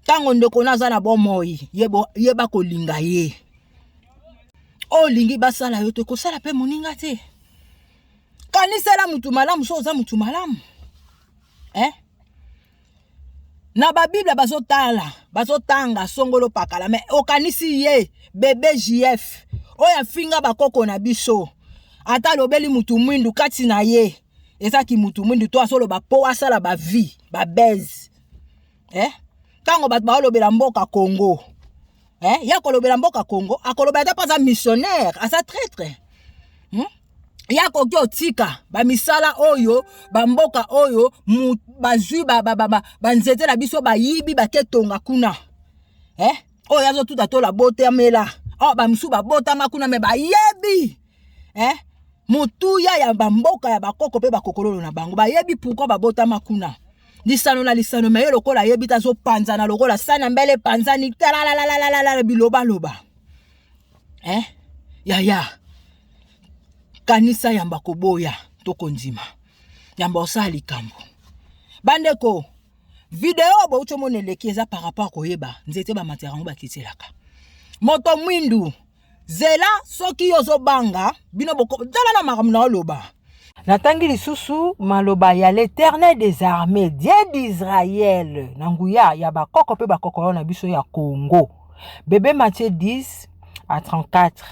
tango ndeko naza na bomoi yeba kolinga ye olingi basala yo te kosala pe moninga te kanisela mutu malamu so oza mutu malamu na babibla bazotanga songolo pakala me okanisi ye bebe JF oya finga bakoko na biso ata lobeli mutu mwindu kati na ye ezaki mutu mwindu to asoloba po asala ba vie ba base tango bato baolobela mboka Congo ya kolobela mboka Congo akolobela ata paza missionnaire asa traître ya koki otika bamisala oyo bamboka oyo bazwi banzete na biso bayibi baketonga kuna oyo azotuta tola botamela bamisu babotama kuna me bayebi mutuya ya bamboka ya bakoko pe bakokololo na bango bayebi pourquoi babotama kuna lisano na lisano me lokola yebi tazo panzana lokola sana mbele panzani la biloba loba ya kanisa yamba koboya toko ndima yamba osali kambo bandeko video bo utomone lekeza par rapport koyeba nzete ba materango bakitelaka moto mwindu zela soki yozo banga bino boko dala na makamna oloba natangi lisusu maloba ya l'Éternel des armées Dieu d'Israël nanguya ya bakoko pe bakoko na biso ya Congo bébé Matthieu 10 à 34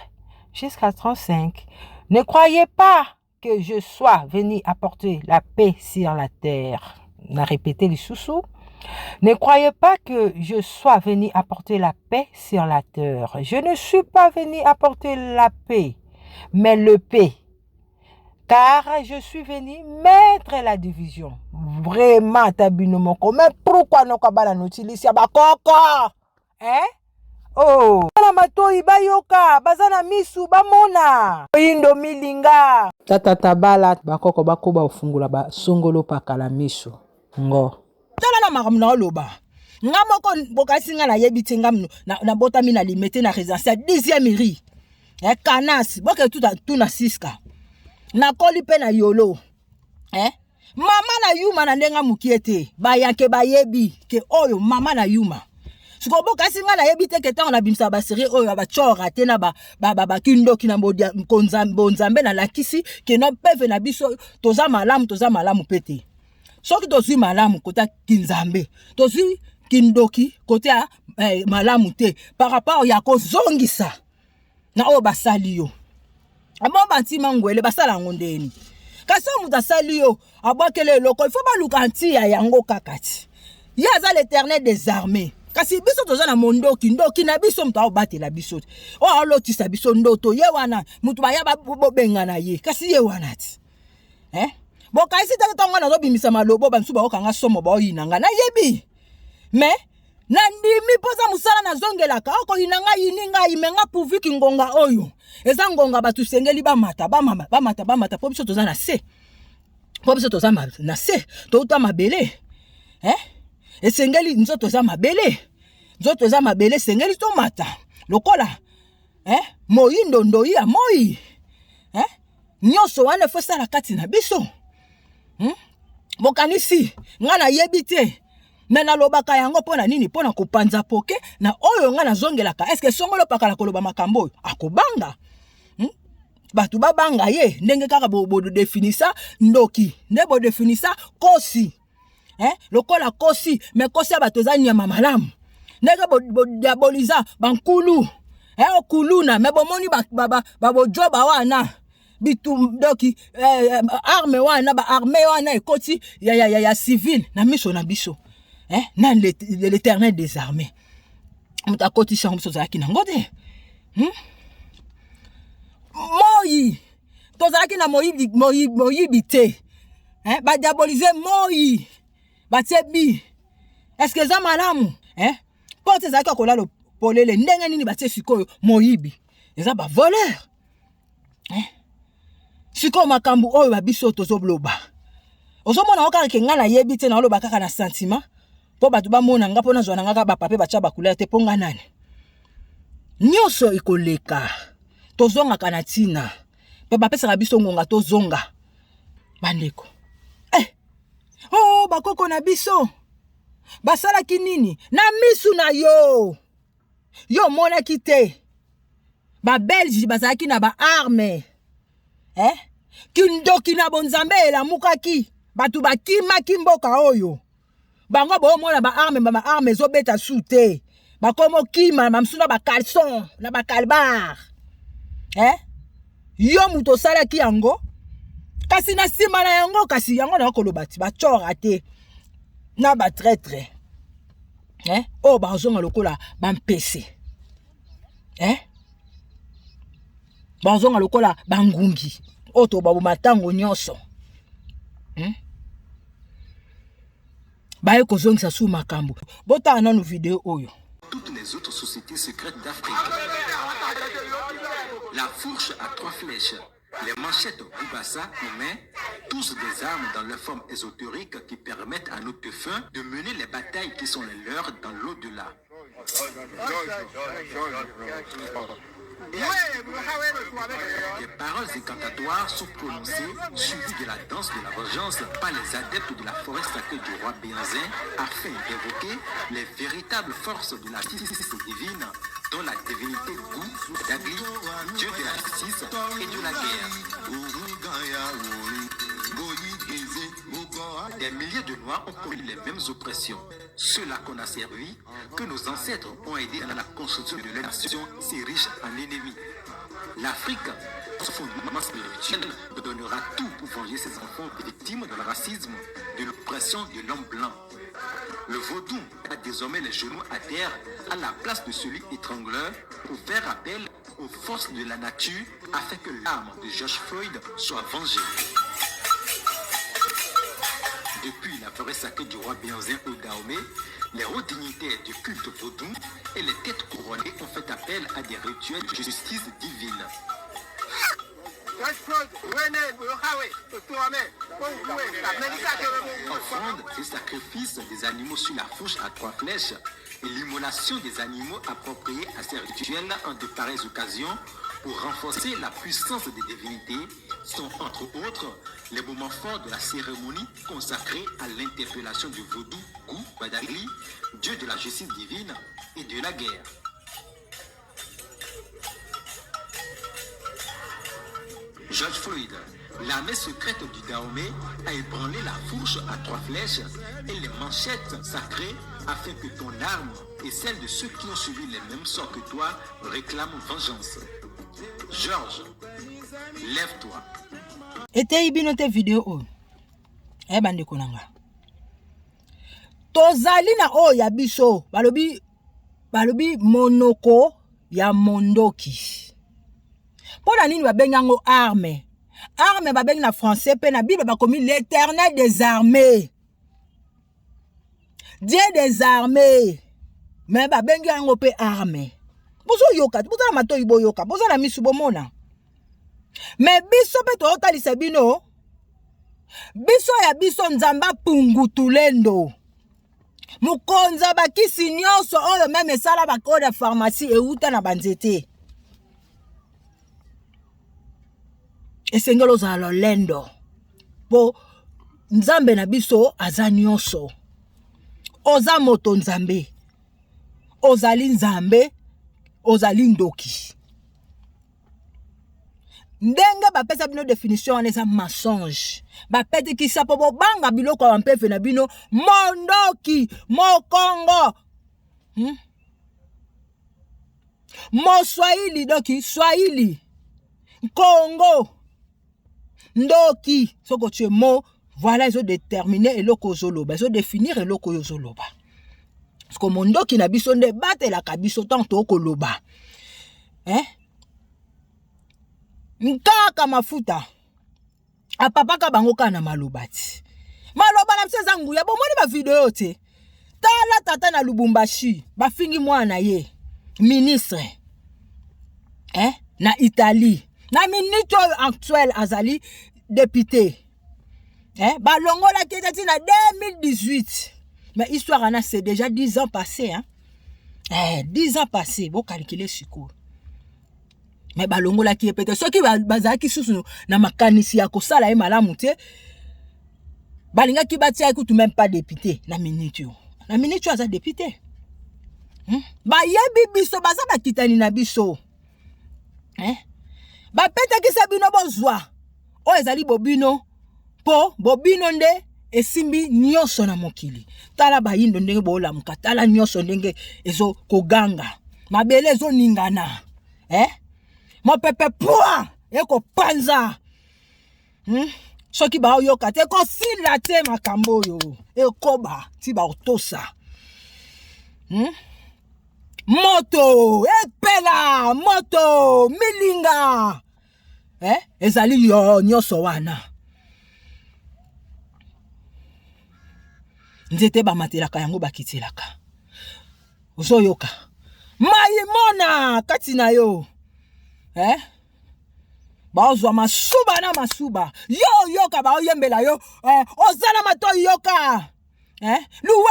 jusqu'à 35. Ne croyez pas que je sois venu apporter la paix sur la terre. On a répété les sous-sous. Ne croyez pas que je sois venu apporter la paix sur la terre. Je ne suis pas venu apporter la paix, mais le paix. Car je suis venu mettre la division. Vraiment, tabino moko. Mais pourquoi non kabala n'utilise ya bakoko? Oh, la matoi bayoka, bazana misu bamona. Indo milinga. Tata tabala bakoko bakoba ofungula ba songolo pakala misu. Ngo. Tala na makamna oloba. Nga moko bokasi nga na yebiti nga na botami na limete na résidence 10e ri. Kanas, boke tout na siska. Na koli pe na yolo. Mama na yuma na ndenga mukiete. Bayanke bayebi ke oyo mama na yuma. Siko bokasi nga na yebite ke tango na bimsa ba série oyo ba chora te na ba kindo kina bodia nzambe na lakisi ke no peve na biso toza malamu pete. Soki tozwi malamu kota kinzambe tozwi kindoki kote malamu te par rapport ya kozongisa na oyo basali yo abo batima ngwele basala ngondeni kasi muta sali yo abakele loko ifo baluka ntia yango kakati yaza l'Éternel des armées kasi biso toza na mondoki ndoki na biso muta obatela biso o alotisa biso ndoto ye wana mutu bayaba bobengana ye kasi ye wana ti bokaisi te tonga na zobimisa malobo bansu ba okanga somo ba oyinanga na yebi me na ndimi poza musala na zongelaka oko yinanga yininga imenga puviki ngonga oyo eza ngonga batu sengeli bamata po biso toza na se po biso toza na se to uta mabele esengeli nzoto za mabele sengeli to mata lokola moyindo ndoi ya moi nyoso wana fo sala kati na biso bokanisi nga na yebite mena lobaka yango pona nini pona kopanza poke na oyo nga na zongelaka eske songolo pakala koloba makambo akobanga batu babanga ye ndenge kaka bo definisa ndoki nde bo definisa kosi lokola kosi me kosi bato za nyama malamu ndenge bo diaboliza bankulu okuluna me bomoni bo joba wana bitu doki arme wana ba arme wana ekoti ya civil na miso na biso na l'Éternel des armées muta koti chango biso zaki na ngode moyi to zaki na moyi bite ba diaboliser moyi ba tebi est-ce que za malamu porte ezalaki akolala polele ndenge nini batie sikoyo moyibi eza bavoleur sikoyo makambo oyo babiso tozoloba ozomona okaka nga nayebi te naoloba kaka na sentiment mpo bato bamona nga mpo nazwa na nga kaka bapape batya bacouleur te mpo nga nani nyonso ekoleka tozongaka na ntina mpe bapesaka biso ngonga tozonga bandeko bakoko na biso basalaki nini na misu na yo monaki te babelge bazalaki na baarme kindoki na bonzambe elamukaki bato bakimaki mboka oyo bango boomona baarme ezobeta su te bakomo kima mamsu na bakalson na bakalbar yo mutu osalaki yango kasi na nsima na yango kasi yango na okoloba ti bacora te na batraitre oyo bazonga lokola bampese bazonga lokola bangungi oyo tobaboma ntango nyonso baye kozongisa su makambo botala nanu video oyo. Toutes les autres sociétés secrètes d'Afrique. La fourche à 3 flèches, les manchettes Boubassa ou main, tous des armes dans leur forme ésotérique qui permettent à nos défunts de mener les batailles qui sont les leurs dans l'au-delà. Des paroles incantatoires sont prononcées, suivies de la danse de la vengeance par les adeptes de la forêt sacrée du roi Béanzin, afin d'évoquer les véritables forces de la justice divine, dont la divinité Gou, Dagli, dieu de la justice et de la guerre. Des milliers de Noirs ont connu les mêmes oppressions. Ceux-là qu'on a servi, que nos ancêtres ont aidé dans la construction de leur nation, s'érige en ennemis. L'Afrique, son fondement spirituel, donnera tout pour venger ses enfants victimes de racisme, de l'oppression de l'homme blanc. Le vaudou a désormais les genoux à terre à la place de celui étrangleur pour faire appel aux forces de la nature afin que l'âme de George Floyd soit vengée. Depuis la forêt sacrée du roi Béanzin au Dahomey, les hauts dignitaires du culte vaudou et les têtes couronnées ont fait appel à des rituels de justice divine. Offrande et sacrifice des animaux sur la fourche à 3 flèches et l'immolation des animaux appropriés à ces rituels en de pareilles occasions pour renforcer la puissance des divinités sont entre autres les moments forts de la cérémonie consacrée à l'interpellation du vaudou Gou Badagli, dieu de la justice divine et de la guerre. George Floyd, l'armée secrète du Dahomey, a ébranlé la fourche à 3 flèches et les manchettes sacrées afin que ton arme et celle de ceux qui ont suivi les mêmes sorts que toi réclament vengeance. George, lève-toi. Ete ibino te video oyo. Bandeko nanga. Tozali na oyo ya biso, balobi monoko ya mondoki. Pona nini babengango arme? Arme babengi na français pe na Bible bakomi l'Éternel des armées. Dieu des armées. Mais babengi yango pe arme. Bozo yoka, bozo na mato ibo yoka, bozo na misu bomona. Mais biso pe to otalisa bino. Biso ya biso nzamba pungutulendo. Mukonza bakisi nyonso oyo meme esala bakoda pharmacie euta na banzete. Esengelo ozala lolendo. Po nzambe na biso aza nyonso. Oza moto nzambe. Ozali nzambe. Ozali ndoki. Ndenga bapesa bino definition wana eza mensonge. Bapete kisa po bobanga biloko ya mpefe na bino mondoki, mokongo. Moswahili doki, Swahili. Congo. Ndoki. Soko tue mo, voilà ils ont déterminé eloko zoloba, ils ont définir eloko yozoloba. Parce que mondoki na biso nde batelaka biso tanto okoloba. Nkaka mafuta apapaka bango kana malobati maloba na mse zangu ya bomoni ba video te tala tata na Lubumbashi bafingi mwana ye ministre na Italie na ministre actuel azali député balongola ketati na 2018 mais histoire ana c'est déjà 10 ans passés 10 ans passés bon calculer sikour mais balongola ki peut-être ceux qui bazaki susu na makanisi ya kosala e malamu te balinga ki batia ekutu même pas député na minute aza député ba yebi biso baza bakitani na biso ba pete ki sabino bozwa o ezali bobino po bobino nde esimbi nyonso na mokili tala bayindo ndenge bolamuka tala nyonso ndenge ezo koganga mabele ezo ningana mopepe poa eko panza soki ba oyoka te ko sila te makambo yo ekoba ti ba otosa moto epela moto milinga ezali yo nyonso wana nzete bamatelaka yango bakitelaka ozoyoka mayimona kati na yo baozwa masuba na masuba yo yoka baoyembela yo ozala mato yoka loué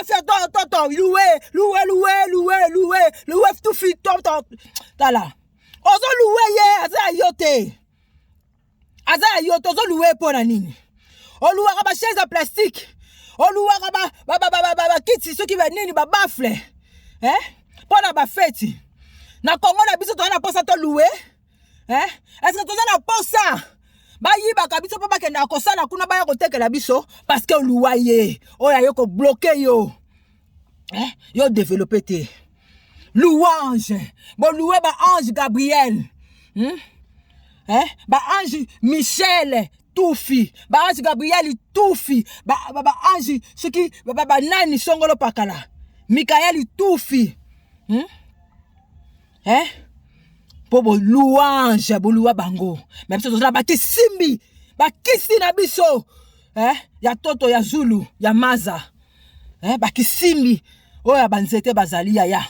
faire toto loué tout fit toto tala ozo loué ye aza yote ozo loué pona nini oluwaka ba chaise à plastique oluwaka ba kiti soki ba nini ba bafle pona ba feti na Congo na biso to na posa to loué est-ce que toza na posa ba yiba ka biso pa ba kenda kosala kuna ba ya kotekela biso parce que oluwa ye oya yo ko bloquer yo yo développer te louange bon loué ba ange Gabriel ba ange Michel Toufi ba ange Gabriel Toufi ba ange soki ba nani songolo pakala Michael Toufi Bobo louange boluwa bango même si toza bakisimbi bakisi na biso ya toto ya Zulu ya maza bakisimbi oya banzete bazali ya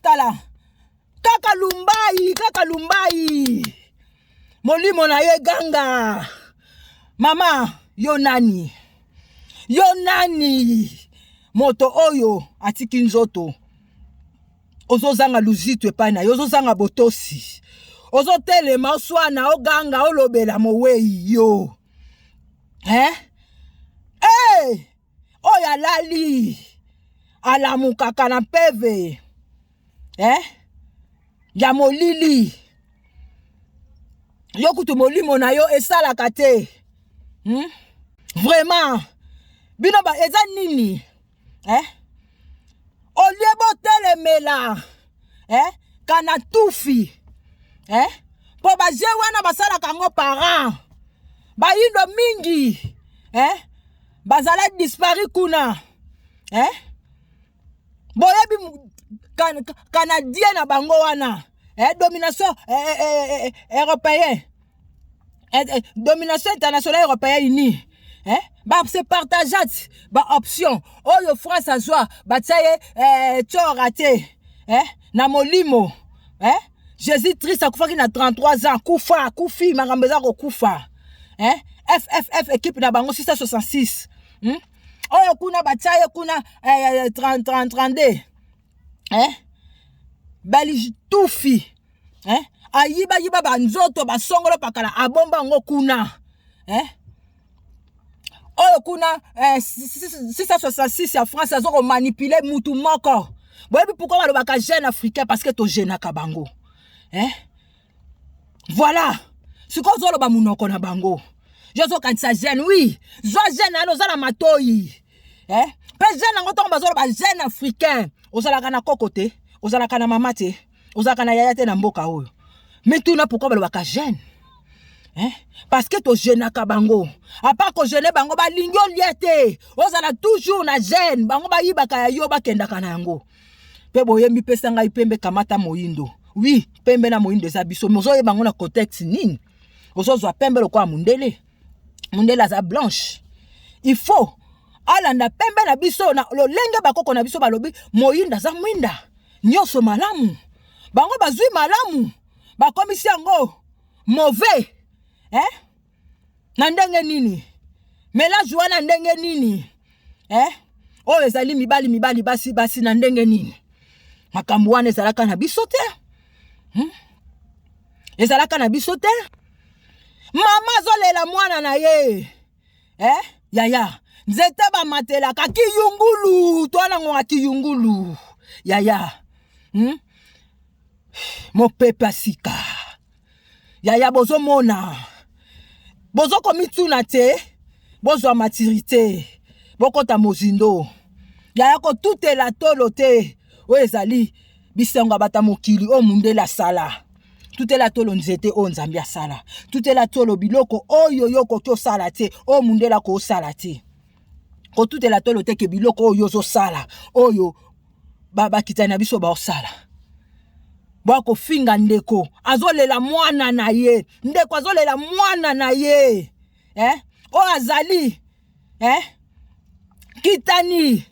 tala kaka lumbai molimo na ye ganga mama yo nani moto oyo atiki nzoto ozozanga luzitu epai na yo ozozanga botosi ozotelema oswana oganga olobela mowei yo oyo alali alamukaka na peve ya molili yo kutu molimo na yo esalaka te vraiment bino ba eza nini olie botelemela kana tufi po baje wana basalaka ngo parent bayindo mingi bazala dispari kuna boyebi canadien na bango wana domination européenne domination internationale européenne unie se partageat ba option oyo France azwa bataye raté na molimo Jésus Christ akufaki na 33 ans kufi makambeza ko kufa FFF équipe na bango 666 oyo kuna bataye kuna 32 bali tufi ayiba banzoto basongolo pakala abomba ngo kuna oyo kuna 666 ya France azo manipuler mutu moko boyebi pourquoi balobaka jeune africain parce que to jeune akabango voilà siko zoloba munoko na bango jozo kanisa jeune oui zo jeune ano zala matoyi pe jeune ngo tongo bazoloba jeune africain ozalaka na kokote ozalaka na mama te ozalaka na yaya te na mboka oyo mais tout na pourquoi balobaka jeune parce que to jeune kabango à part ko jeune bango ba lingyo liete ozala toujours na jeune bango ba yibaka ya yo ba kenda kana yango pe boyembi pesa ngai pembe kamata moyindo oui pembe na moyindo za biso mozo ye bango na contexte nini ozozwa pembe lokwa mundele mundela za blanche. Il faut alanda pembe na biso na lolenge bakoko na biso balobi moyinda za mwinda nyoso malamu bango bazui malamu bakomisi yango mauvais na ndenge nini mélange wana ndenge nini oyo ezali mibali basi na ndenge nini makambo wana ezalaka na biso te ezalaka na biso te mama azolela mwana na ye yaya nzete bamatelaka kiyungulu twana ngonga kiyungulu yaya mopepe asika yaya bozomona bozokomituna te bozwa maturité bokota mozindo yaya kotutela tolo te oyo ezali bisengo bata mokili o mundela sala tutela tolo nzete o nzambi asala tutela tolo biloko oyo yoko kyo sala te o mundela ko sala te ko tutela tolo te ke biloko oyo zo sala oyo baba kitana biso ba osala bwako finga ndeko azolela mwana na ye ndeko azolela mwana na ye o azali kitani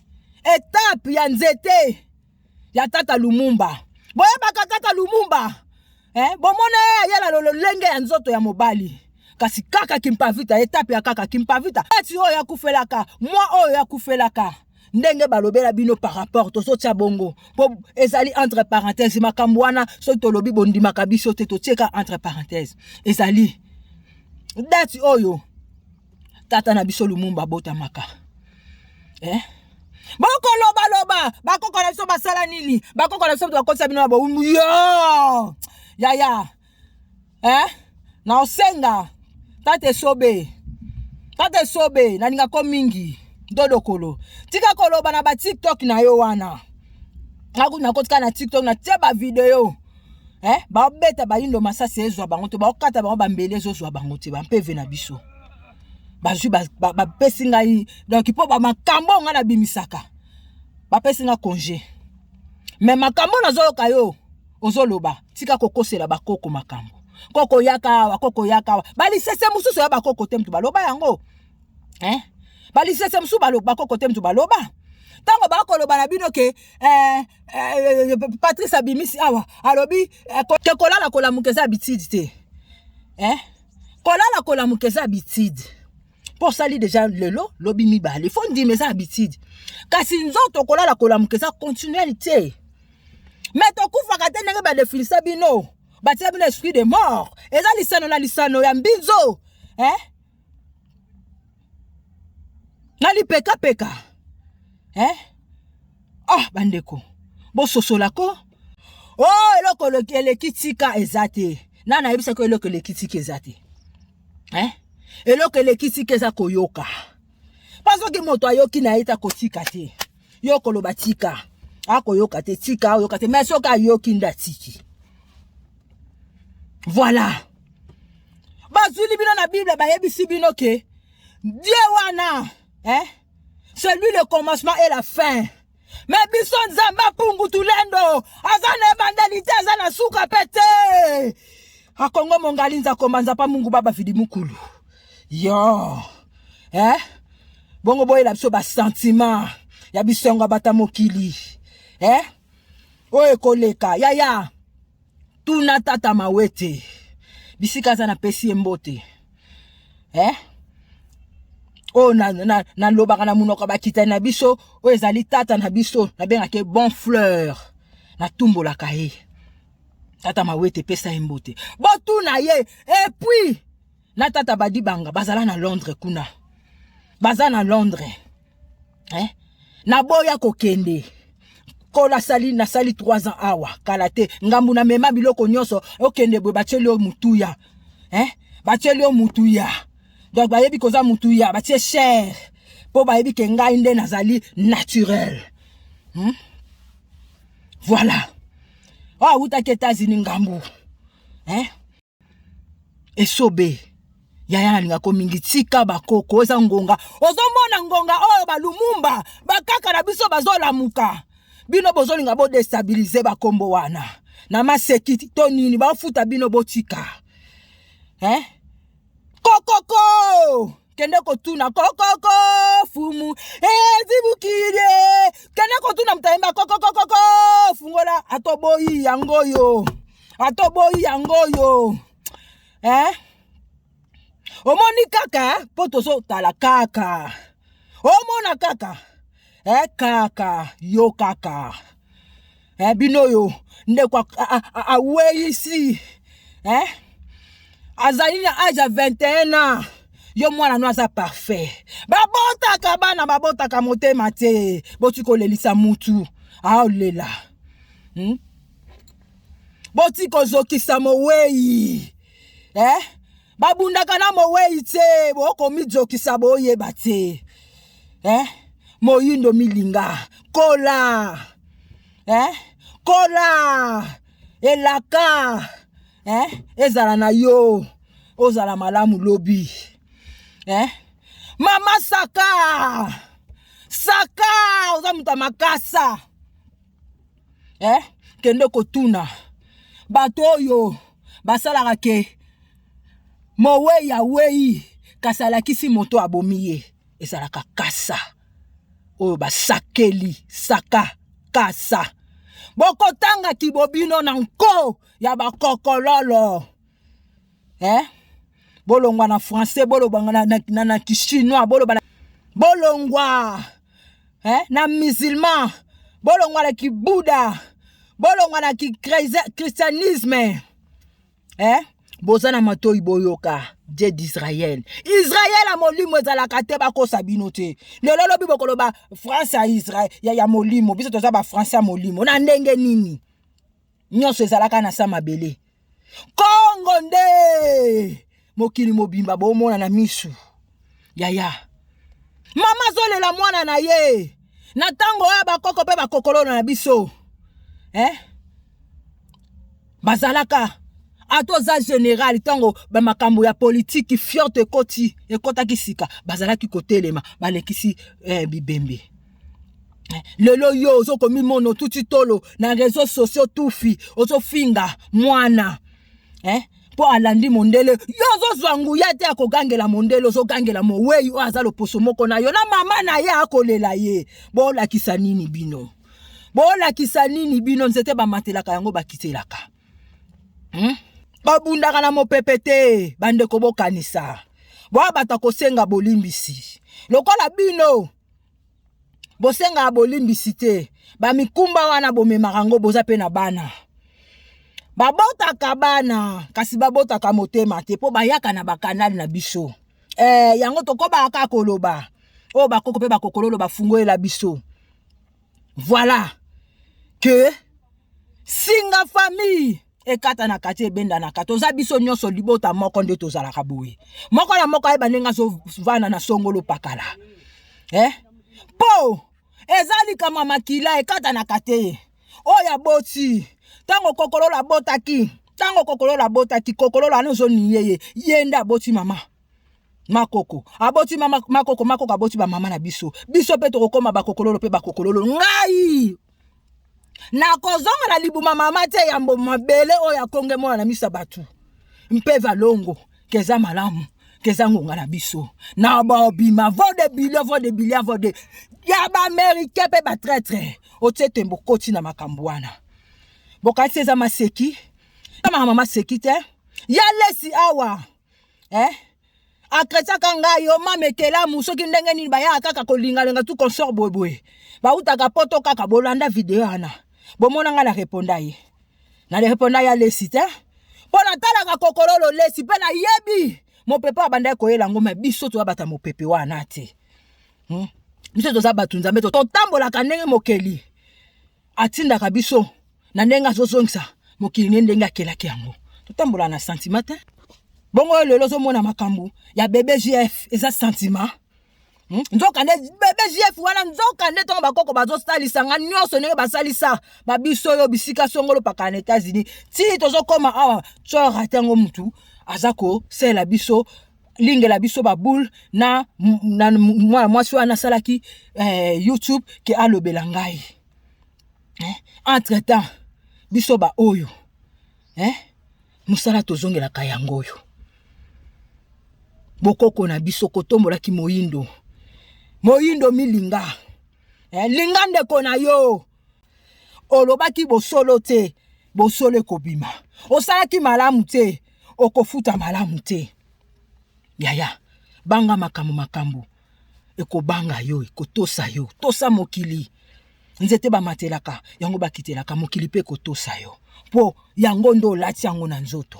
étape ya nzete ya tata Lumumba boyebaka tata Lumumba bomona yala lolenge ya nzoto ya mobali kasi kaka kimpavita étape ya kaka kimpavita ati oyo akufelaka moi oyo yakufelaka ndenge balobela bino par rapport tozo tia bongo po ezali entre parenthèses makambo wana so tolobi bondimaka biso te totieka entre parenthèses ezali dati oyo tata na biso Lumumba botamaka bako loba bakoko na biso basala nini bakoko na biso bakosa bino ba yo yaya na osenga tate sobe na ninga ko mingi dodo kolo tika koloba na ba TikTok na yo wana na kotika na TikTok na tia ba video ba beta ba indo masasi ezwa bango te ba okata bango ba mbele ezwa bango te ba mpeve na biso bazwi ba pesinga yi donc ipo ba makambo nga na bimisaka ba pesinga congé mais makambo na zoyoka yo ozoloba tika kokosela bakoko makambo koko yaka balisese mususu ya bakoko te mtu baloba yango balisese mususu bakoko te mtu baloba tango bakoloba na bino ke Patrice abimisi awa alobi ke kolala kolamukeza bitide te kolala kolamukeza bitide pour sali déjà lelo lobi mibale faut ndime eza habitude kasi nzoto kolala kolamukeza continualité mais tokufaka te ndenge badefinisa bino batia bino esprit de mort eza lisano na lisano ya mbinzo na lipeka bandeko bososolako eloko elekitika eza te nana yebisa ko eloko elekitika eza te eloko elekitika eza koyoka paso ki moto ayoki na eta kotika te yoko loba tika akoyoka te tika ayoka te mais soka ayoki nda tiki voilà bazuli bino na Bible bayebisi bino ke Dieu wana c'est lui le commencement et la fin mais biso nzamba pungu tulendo azana bandalité azana suka pete akongo mongali nza komanza pa mungu baba vidi mukulu yo bongo boye la biso ba sentiment ya bisonga bata mokili oye koleka yaya tuna tata mawete bisika za na pesi mbote na lobaka na munoko bakita na biso o ezali tata na biso na benga ke bon fleur na tumbola kaye tata mawete pesa mbote botuna ye et puis na tata badi banga bazala na Londres kuna baza na Londres na boya kokende kola sali na sali 3 ans awa kalate ngambu na mema biloko nyonso okende bwe bacheli o mutuya bacheli o mutuya donc bayebi koza mutuya batie cher po bayebi ke ngai nde nazali naturel voilà uta ke États-Unis ngambu esobe yaya na linga ko mingi tika bakoko eza ngonga ozomona ngonga oyo balumumba bakaka na biso bazolamuka bino bozolinga bo destabiliser bakombo wana na masekiti to nini bafuta bino botika kokoko kende kotuna kokoko fumu ezibukide kende kotuna mtaimba kokoko fungola atoboyi yangoyo omoni kaka potoso tala kaka omona kaka kaka yo kaka binoyo ndekwa aweyi si azali na âge ya 21 ans yo mwana no aza parfait babotaka bana babotaka motema te boti kolelisa mutu aolela boti kozokisa mowei babundaka na mowei te bokomijokisa boyeba te moyindo milinga kola elaka ezala na yo ozala malamu lobi mama saka oza muta makasa kende kotuna bato oyo basalaka ke mowei awei kasi alakisi moto abomi ye ezalaka kasa oyo basakeli saka kasa bokotanga kibobino na nko ya bakokololo bolongwa na français bolongwa na chinois bolongwa na musulman bolongwa na kibuda bolongwa na christianisme boza na matoi boyoka Dieu d'Israël Israël a molimo ezalaka te bakosa bino te lelo lobi bokoloba France ya Israël ya molimo biso toza ba France ya molimo na ndenge nini nyonso ezalaka na sa mabele Kongo nde mokili mobimba bomona na misu yaya mama zolela mwana na ye na tango ya bakoko pe bakokolono na biso bazalaka atoza général tango ba makambo ya politique fiote ekotaki sika bazalaki kotelema balekisi bibembe lelo yo ozokomi mono tuti tolo na réseaux sociaux tufi ozofinga mwana po alandi mondele yo ozozwangu ya te akogangela mondele ozogangela mowei o aza loposo moko na yo na mama na ye akolela ye bolakisa nini bino nzete bamatelaka yango bakitelaka babundaka na mopepe te bandeko bokanisa bata kosenga bolimbisi lokola bino bosenga bolimbisi te bamikumba wana bomemaka yango boza pe na bana babotaka bana kasi babotaka motema te po bayaka na bakanali na biso yango tokobaka koloba o bakoko pe bakokololo bafungolela biso voilà que singa famille ekata na kati ebenda na kati oza biso nyonso libota moko nde tozalaka boye moko na moko ayeba ndenge azovanda na songolo pakala po ezali kama makila ekata na kati oya boti tango kokolola botaki kokolola anozoni yeye yenda boti mama makoko aboti mama makoko aboti ba mama na biso pe tokokoma bakokololo pe bakokololo ngai na kozonga na libuma mama te yambo mabele oya konge mwana na misa batu mpeva longo keza malamu keza ngonga na biso na bobima vode bilia ya ba américain pe ba traître otete mbokoti na makambwana bokati eza maseki mama seki te ya lesi awa akretiaka ngai yo mamekela musoki ndenge nini baya kaka kolingalenga tu consort boyeboye bautaka poto kaka bolanda video ana bomona nga na reponda ye ya lesi te mpo natalaka kokololo lesi mpe na yebi mopepe abanda koyela ngoma biso toza bata mopepe wana te biso toza batu nzambe totambolaka ndenge mokeli atindaka biso na ndenge azozongisa mokili ndenge akelaki yango totambola na sentiment te bongo lelo ozomona makambo ya bebe JF eza sentiment nzokande bebe JF wana nzokande tongo bakoko bazosalisa nga nyonso ndenge basalisa babiso oyo bisika songolo paka na États-Unis ti tozokoma awa tsora tango mutu azako sela biso lingela biso baboule na mwasi wana salaki YouTube ke alobela ngai entre temps biso ba oyo musala tozongela kayango oyo bokoko na biso kotombola ki moyindo. Moyindo milinga. Linga ndeko na yo. Olobaki bosolo te, bosolo kobima. Osalaki malamu te, okofuta malamu te. Yaya, banga makambo. Eko banga yo, eko tosa yo, tosa mokili. Nzete ba matelaka, yango ba kitelaka mokili pe ko tosa yo. Po yango ndo lati yango na nzoto.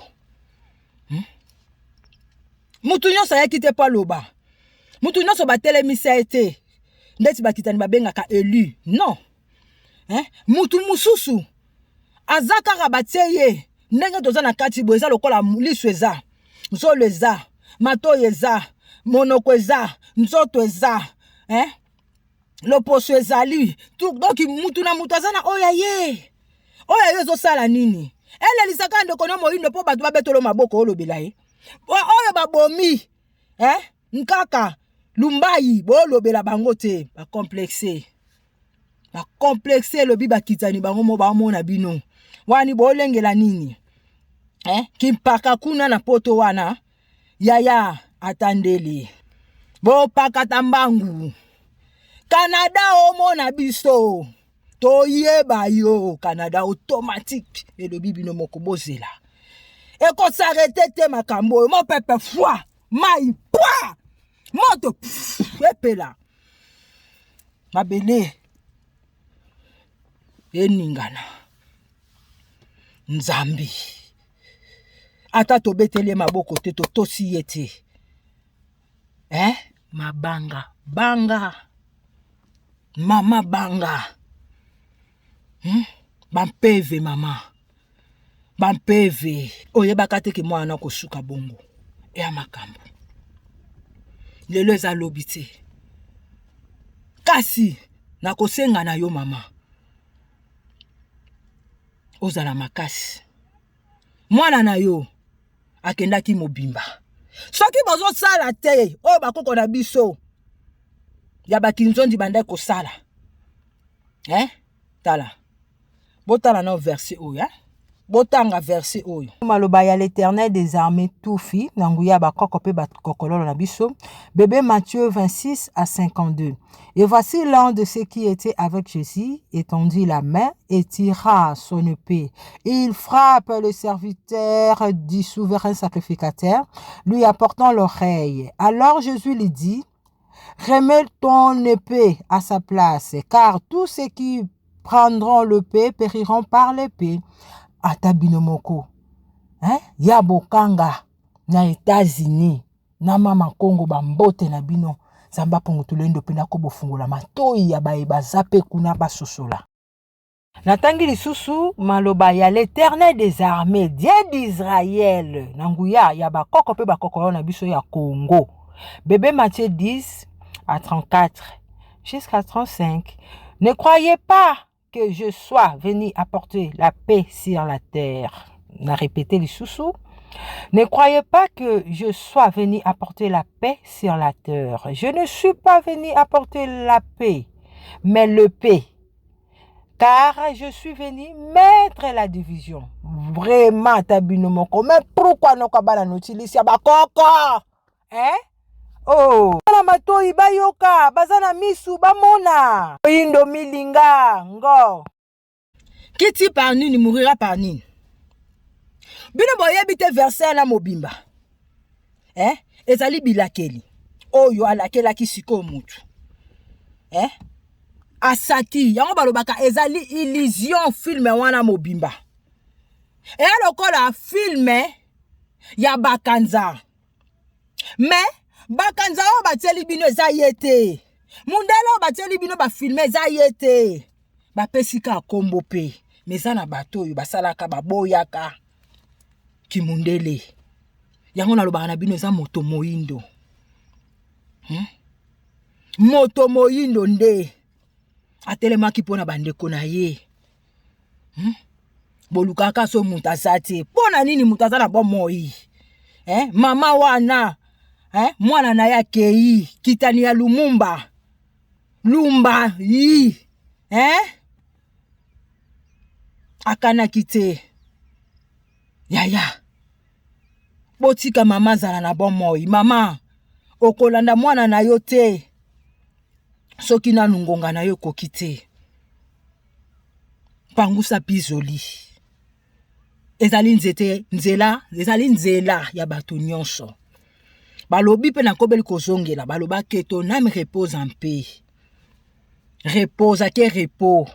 Mutu nyonso ya kite pa loba. Mutu nyonso ba telemisa ete. Ndeti ba kitani ba benga ka élu. Non. Mutu mususu. Azaka rabateye. Ndenge toza na kati bo eza lokola lisu eza. Nzolo eza. Mato eza. Monoko eza. Nzoto eza. Loposo ezali. Donc mutu na mutu azana oya ye. Oya ye zo sala nini? Ele lisaka ndeko na moyindo po batu babetolo maboko olobela ye. Oyo babomi. Nkaka. Lumbayi. Bo olobela bango te. Ba complexe. Ba complexe lobi bakitani bango mo ba mona bino. Wani bo lengela nini? Kimpaka kuna na poto wana. Yaya atandeli. Bo pakata mbangu. Canada omona biso. Toyeba yo. Canada automatique. Et le bibino moko bozela. Et ko s'arrête te makambo. Mo pepe fwa. Mai pwa. Moto. Epela. Mabele. Eningana. Nzambi. Ata to betele maboko te to tosi yete. Mabanga. Banga. Mama banga. Bampeve mama. Bampeve. Oye bakate ke mwana ko suka bongo. Ya makambo. Lelo eza lobite. Kasi na kosenga na yo mama. Ozala makasi. Mwana na yo akendaki mobimba. Soki bozo sala te, o bakoko na biso. Ya bakinzondi banda ko sala. Tala. Botala na verset oya. Botanga verset oyo. Maloba ya l'Éternel des armées toufi, nanguya bakoko pe bakokololo na biso. Bébé Matthieu 26 à 52. Et voici l'un de ceux qui étaient avec Jésus, étendit la main et tira son épée. Il frappe le serviteur du souverain sacrificateur, lui apportant l'oreille. Alors Jésus lui dit, remets ton épée à sa place, car tous ceux qui prendront l'épée périront par l'épée. Atabinomoko. Ya bokanga na États-Unis na mama Congo bambote na bino zamba pongo tulendo pena ko bofungola matoi ya baeba zape kuna basosola. Natangi lisusu maloba ya l'Éternel des armées, Dieu d'Israël, nanguya ya bakoko pe bakoko na biso ya Congo. Bébé Matthieu 10 à 34 jusqu'à 35. Ne croyez pas que je sois venu apporter la paix sur la terre. On a répété les sous-sous. Ne croyez pas que je sois venu apporter la paix sur la terre. Je ne suis pas venu apporter la paix, mais le paix. Car je suis venu mettre la division. Vraiment, tabinomoko. Mais pourquoi nous kabala n'utilise ya bakoko? Oh, la matoi bayoka, bazana misu bamona. Indo milinga, ngo. Qui tue par nini mourira par nini. Bino boye bite verset na mobimba. Ezali bilakeli. Oyo alakela ki siko mutu. Asaki, yango balobaka ezali illusion film wana mobimba. Lokola film ya bakanza. Mais bakanza o bateli bino eza yete. Mundelo bateli bino ba filmer eza yete. Ba pesika kombo pe. Mezana bato yu basalaka baboyaka. Kimundele. Yango na lobaka na bino eza moto moyindo. Moto moyindo nde. Atelemaki pona bandeko na ye. Bolukaka so mutasate. Pona nini mutasana bo moi. Mama wana. Mwana na ya kei. Kitani ya Lumumba. Lumba yi. Akana kite. Yaya. Botika mama zala na bon moi. Mama. okolanda mwana na yo te soki nanu ngonga na yo ekoki te. Pangusa pizoli ezali nzela ya bato nyonso. Balobi pe nakobeli kozongela baloba ke ton âme repose en paix. Repose ake repos.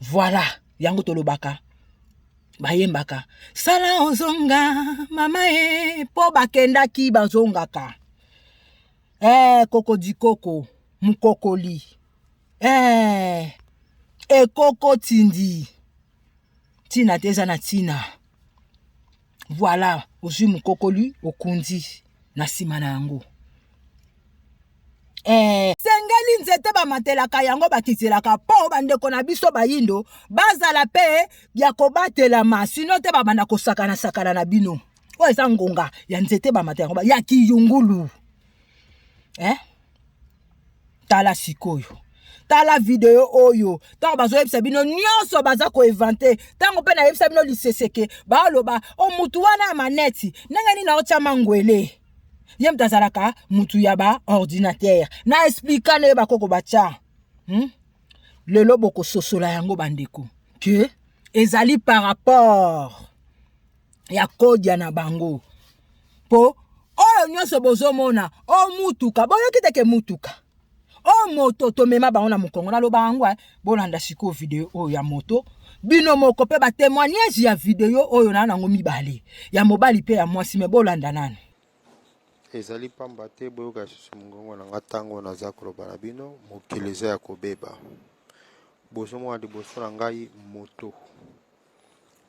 Voilà, yango tolobaka. Bayembaka. Sala ozonga mama po bakendaki bazongaka. Koko di koko mukokoli. Ekoko tindi. Tina teza na tina. Voilà, ozwi mukokoli okundi na nsima na yango. Sengeli nzete bamatelaka yango bakitelaka po bandeko na biso bayindo bazala pe ya kobatelama sino te babanda kosakana na bino. Oyo eza ngonga ya nzete bamatelaka yango ya kiyungulu. Tala sikoyo. Tala video oyo. Tango bazo yebisa bino nyonso baza ko inventer. Tango pe na yebisa bino liseseke baloba o mutu wana maneti nengani na ocha mangwele. Yem tazalaka mutu yaba ordinateur. Na explica ne bakoko bacha. Lelo boko sosola yango bandeko. Que ezali par rapport ya kodia na bango. Po oyo nyonso bozomona o mutuka boyo kiteke mutuka. O moto to mema ba ona mukongo na loba angwa bolanda siko video oyo ya moto bino moko pe ba témoignage ya video oyo na nango mibale ya mobali pe ya mwasi me bolanda nani ezali pamba te boyoka susu mongongo na nga ntango naza koloba na bino mokili eza ya kobeba bozomona liboso na ngai moto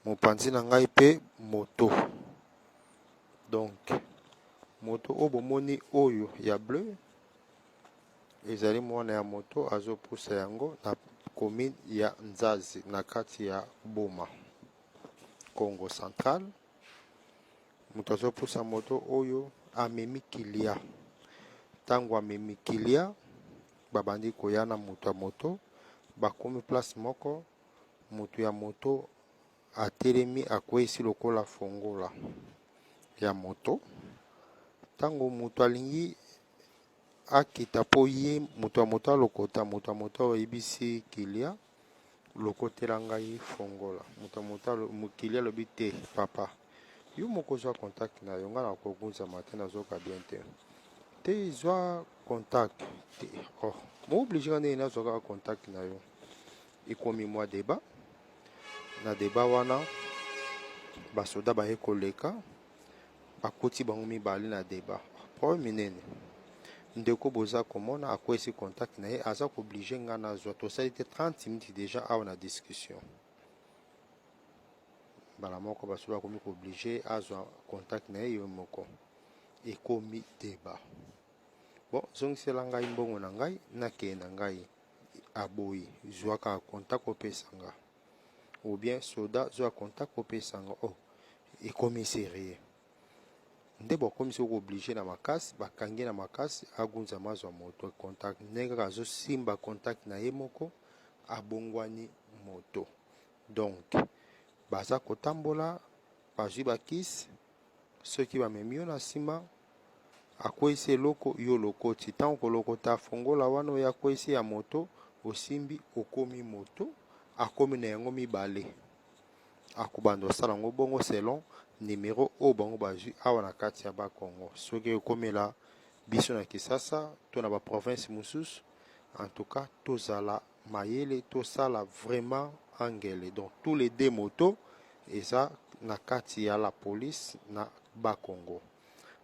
mopanzi na ngai pe moto donc moto oyo bomoni oyo ya bleu ezali mwana ya moto azopusa yango na commune ya Nzazi na kati ya Boma Congo Central. Moto azopusa moto oyo amemi kilia. Tango amemi kilia babandi koya na moto ya moto bakomi place moko moto ya moto atelemi akwesi lokola fongola ya moto. Tango moto alingi akita po ye moto ya moto alokota moto ya moto oyebisi kilia lokotela ngai fongola moto ya moto kilia lobi te papa yo moko zwa contact na yo nga na kokunza matin nazoka bien te zwa contact te mo oblige nga ndenge nazwaka contact na yo ekomi mwa débat na débat wana basoda baye koleka bakoti bango mibale na débat problème minene ndeko boza komona akwesi contact na ye aza obligé nga nazwa tosali te 30 minutes déjà awa na discussion bala moko basoda bakomi obligé azwa contact na ye yo moko ekomi débat bon zongisela ngai mbongo na ngai nakende na ngai aboyi zwaka contact opesa nga ou bien soda zwa contact opesa nga ekomi sérieux nde bokomisi obligé na makasi bakangi na makasi agunza mazwa moto contact ndenge kaka azosimba contact na ye moko abongwani moto donc baza kotambola bazwi bakisi soki bamemi yo na nsima akwesi eloko yo lokoti ntango kolokota fongola wana oyo akwesi ya moto osimbi okomi moto akomi na yango mibale akobanda osala yango bongo selon numéro oyo bango bazwi awa na kati ya bakongo soki ekomela biso na Kisasa to na baprovince mosusu en tout cas tozala mayele tosala vraiment angele donc tous les deux motos eza na kati ya la police na bakongo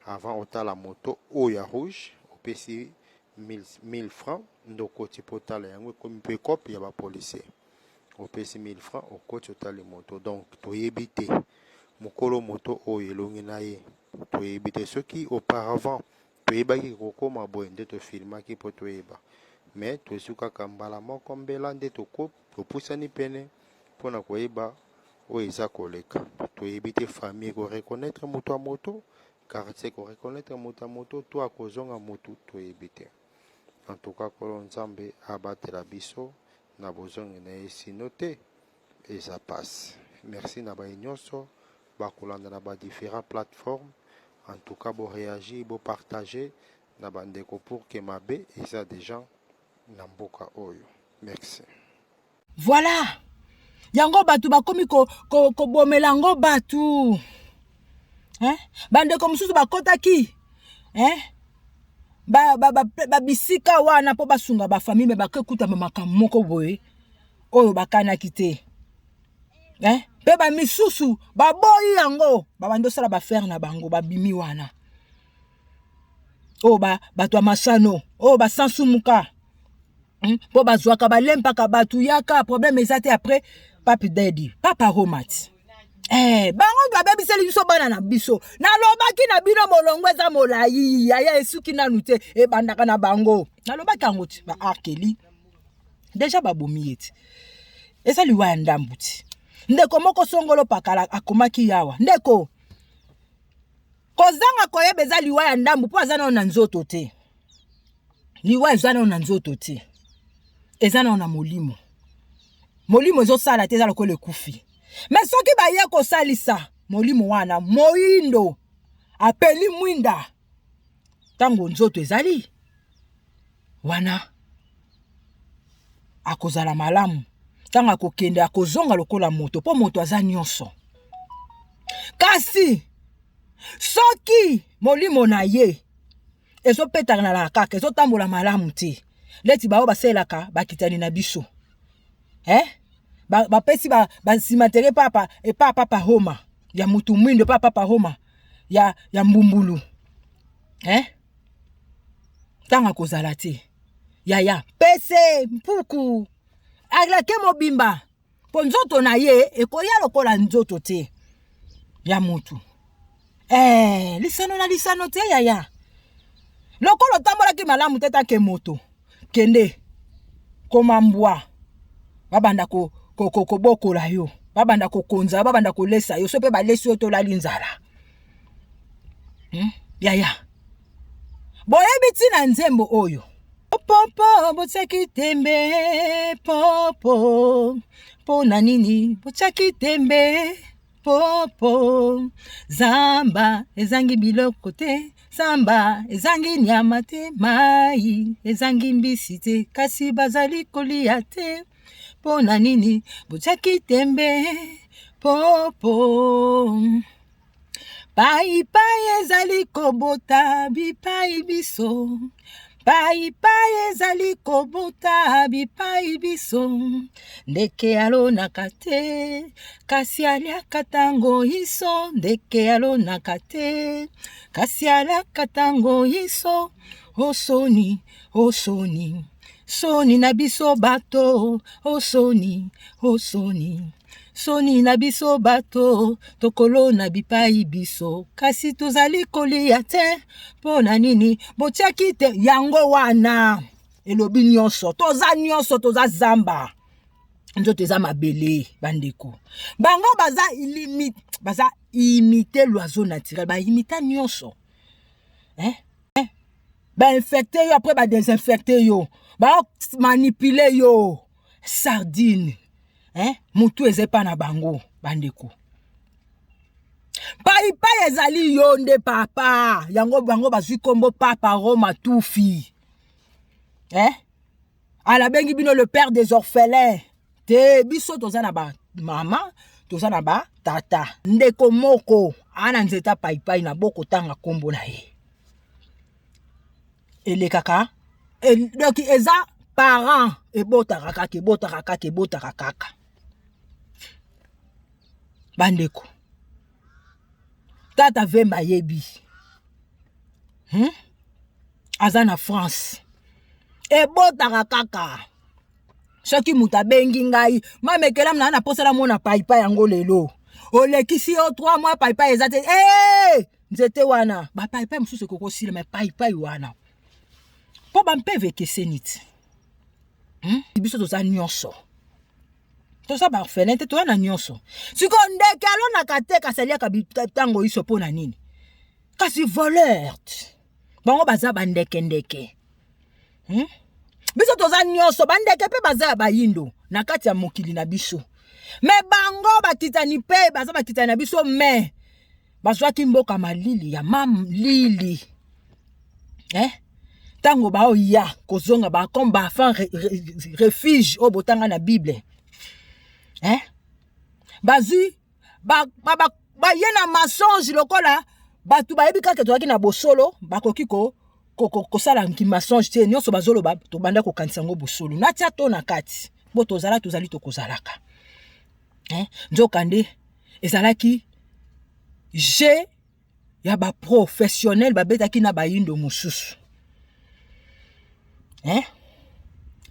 avant otala moto oyo ya rouge opesi 1000 francs ndokoti potala yango ekomi mpe kope ya bapolisier opesi 1000 francs okoti otali moto donc toyebi te mokolo moto oyo elongi na ye toyebi te soki auparavant toyebaki kokoma boye nde tofilmaki mpo toyeba mais tozwi kaka mbala moko mbela nde topusani pene mpona koyeba oyo eza koleka toyebi te famille koreconnaître moto ya moto quartier koreconnaître moto ya moto to akozonga motu toyebi te en tout cas kolo nzambe abatela biso na bozongi na ye sino te eza passe merci na baye nyonso bakolanda na ba différents plateformes En tout cas, vous réagir, vous partager na bandeko pour que mabe et ça des gens na mboka oyo. Merci. Voilà. Yango batu bakomi ko bomelango batu. Hein? Bandeko mususu bakotaki. Hein? Bisika wana po basunga ba famille me bakekuta mamaka moko boye. Oyo bakana kite. Hein? Pe ba misusu baboyi yango babando sala ba faire na bango babimi wana. Oh bato masano, oh sansumuka. Po bazwaka balempaka batu yaka problème ezate après papi daddy, papa romat. Bango ga bebiseli biso bana na biso. Na lobaki na bino molongo eza molai, aya esuki nanu te e bandaka na bango. Na lobaki ngoti ba arkeli. Déjà babomi yeti. Eza liwa ndambuti. Ndeko moko songolo pakala akomaki yawa. Ndeko kozanga koyeba eza liwa ya ndambu po azana na nzoto te. Liwa ezana na nzoto te. Ezana na molimo. Molimo ezosala te eza lokola ekufi. Mais soki baye kosalisa molimo wana moindo apeli mwinda tango nzoto ezali wana akozala malamu tango akokende akozonga lokola moto po moto aza nyonso. Kasi soki molimo na ye ezopetaka na kaka ezotambola malamu te leti bao baselaka bakitani na biso. Bapesi basimatere papa e papa homa ya mutu mwindo papa homa ya mbumbulu. Tanga kozala te. Ya pese mpuku aglake mobimba po nzoto na ye ekoya lokola nzoto te ya mutu. Lisano te ya. Lokolo tambolaki malamu teta ke moto kende komambwa babanda ko bokola yo babanda ko konza babanda ko lesa yo sope ba lesi yo to la linzala. Ya boyebi tina nzembo oyo popo botsaki tembe popo po na nini botsaki tembe popo zamba ezangi biloko te zamba ezangi nyama te mai ezangi mbisi te kasi bazali kolia te po na nini botsaki tembe popo pai ezali kobota bipai biso pai ezali kobota bipai biso ndeke alonaka te kasi aliaka tango iso ndeke alonaka te kasi aliaka tango iso osoni soni na biso bato osoni soni na biso bato tokolo na bipai biso kasi tozali kolia te po na nini botiaki te yango wana elobi nyonso toza zamba nzoto eza mabele bandeko bango baza imiter l'oiseau naturel ba imita nyonso ba infecter yo après ba désinfecter yo ba manipuler yo sardine mutu ezepa na bango bandeko pai ezali yo nde papa yango bango bazwi kombo papa Roma tufi ala bengi bino le père des orphelins te biso toza na ba mama toza na ba tata ndeko moko ana nzeta pai na boko tanga kombo na ye elekaka donc eza parent ebotaka kaka bandeko tata Vemba yebi aza na France ebotaka kaka soki muta bengi ngai mamekela na posala mona pai yango lelo olekisi yo 3 mois pai eza te nzete wana ba pai mususu kokosila me pai wana po bampeve keseniti biso toza nyonso toza ba orphelin te toza na nyonso siko ndeke alonaka te kasi aliaka tango iso po na nini kasi voleur bango baza bandeke biso toza nyonso bandeke pe baza ya bayindo na kati ya mokili na biso me bango bakitani pe baza bakitani na biso me bazwaki mboka malili ya mam lili. Tango bao ya kozonga ba comme ba fan refuge au botanga na Bible. Bazu ba yena mensonge lokola batu ba yebika ke toaki na bosolo bakoki ko sala nki mensonge te nyonso bazolo ba to banda ko kanisa ngo bosolo na tia to na kati bo tozala tozali to kozalaka. Nzokande ezalaki je ya ba professionnel ba betaki na ba yindo mususu.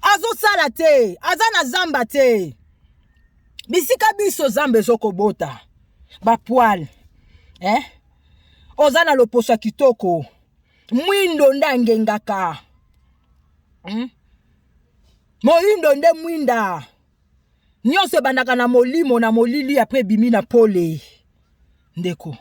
Azo sala te, azana zamba te. Bisika biso zambe zoko bota. Ba poil. Ozana loposa kitoko. Mwindo ndange ngaka. Moindo nde mwinda. Nyonse bandaka na molimo na molili après bimi na pole. Ndeko.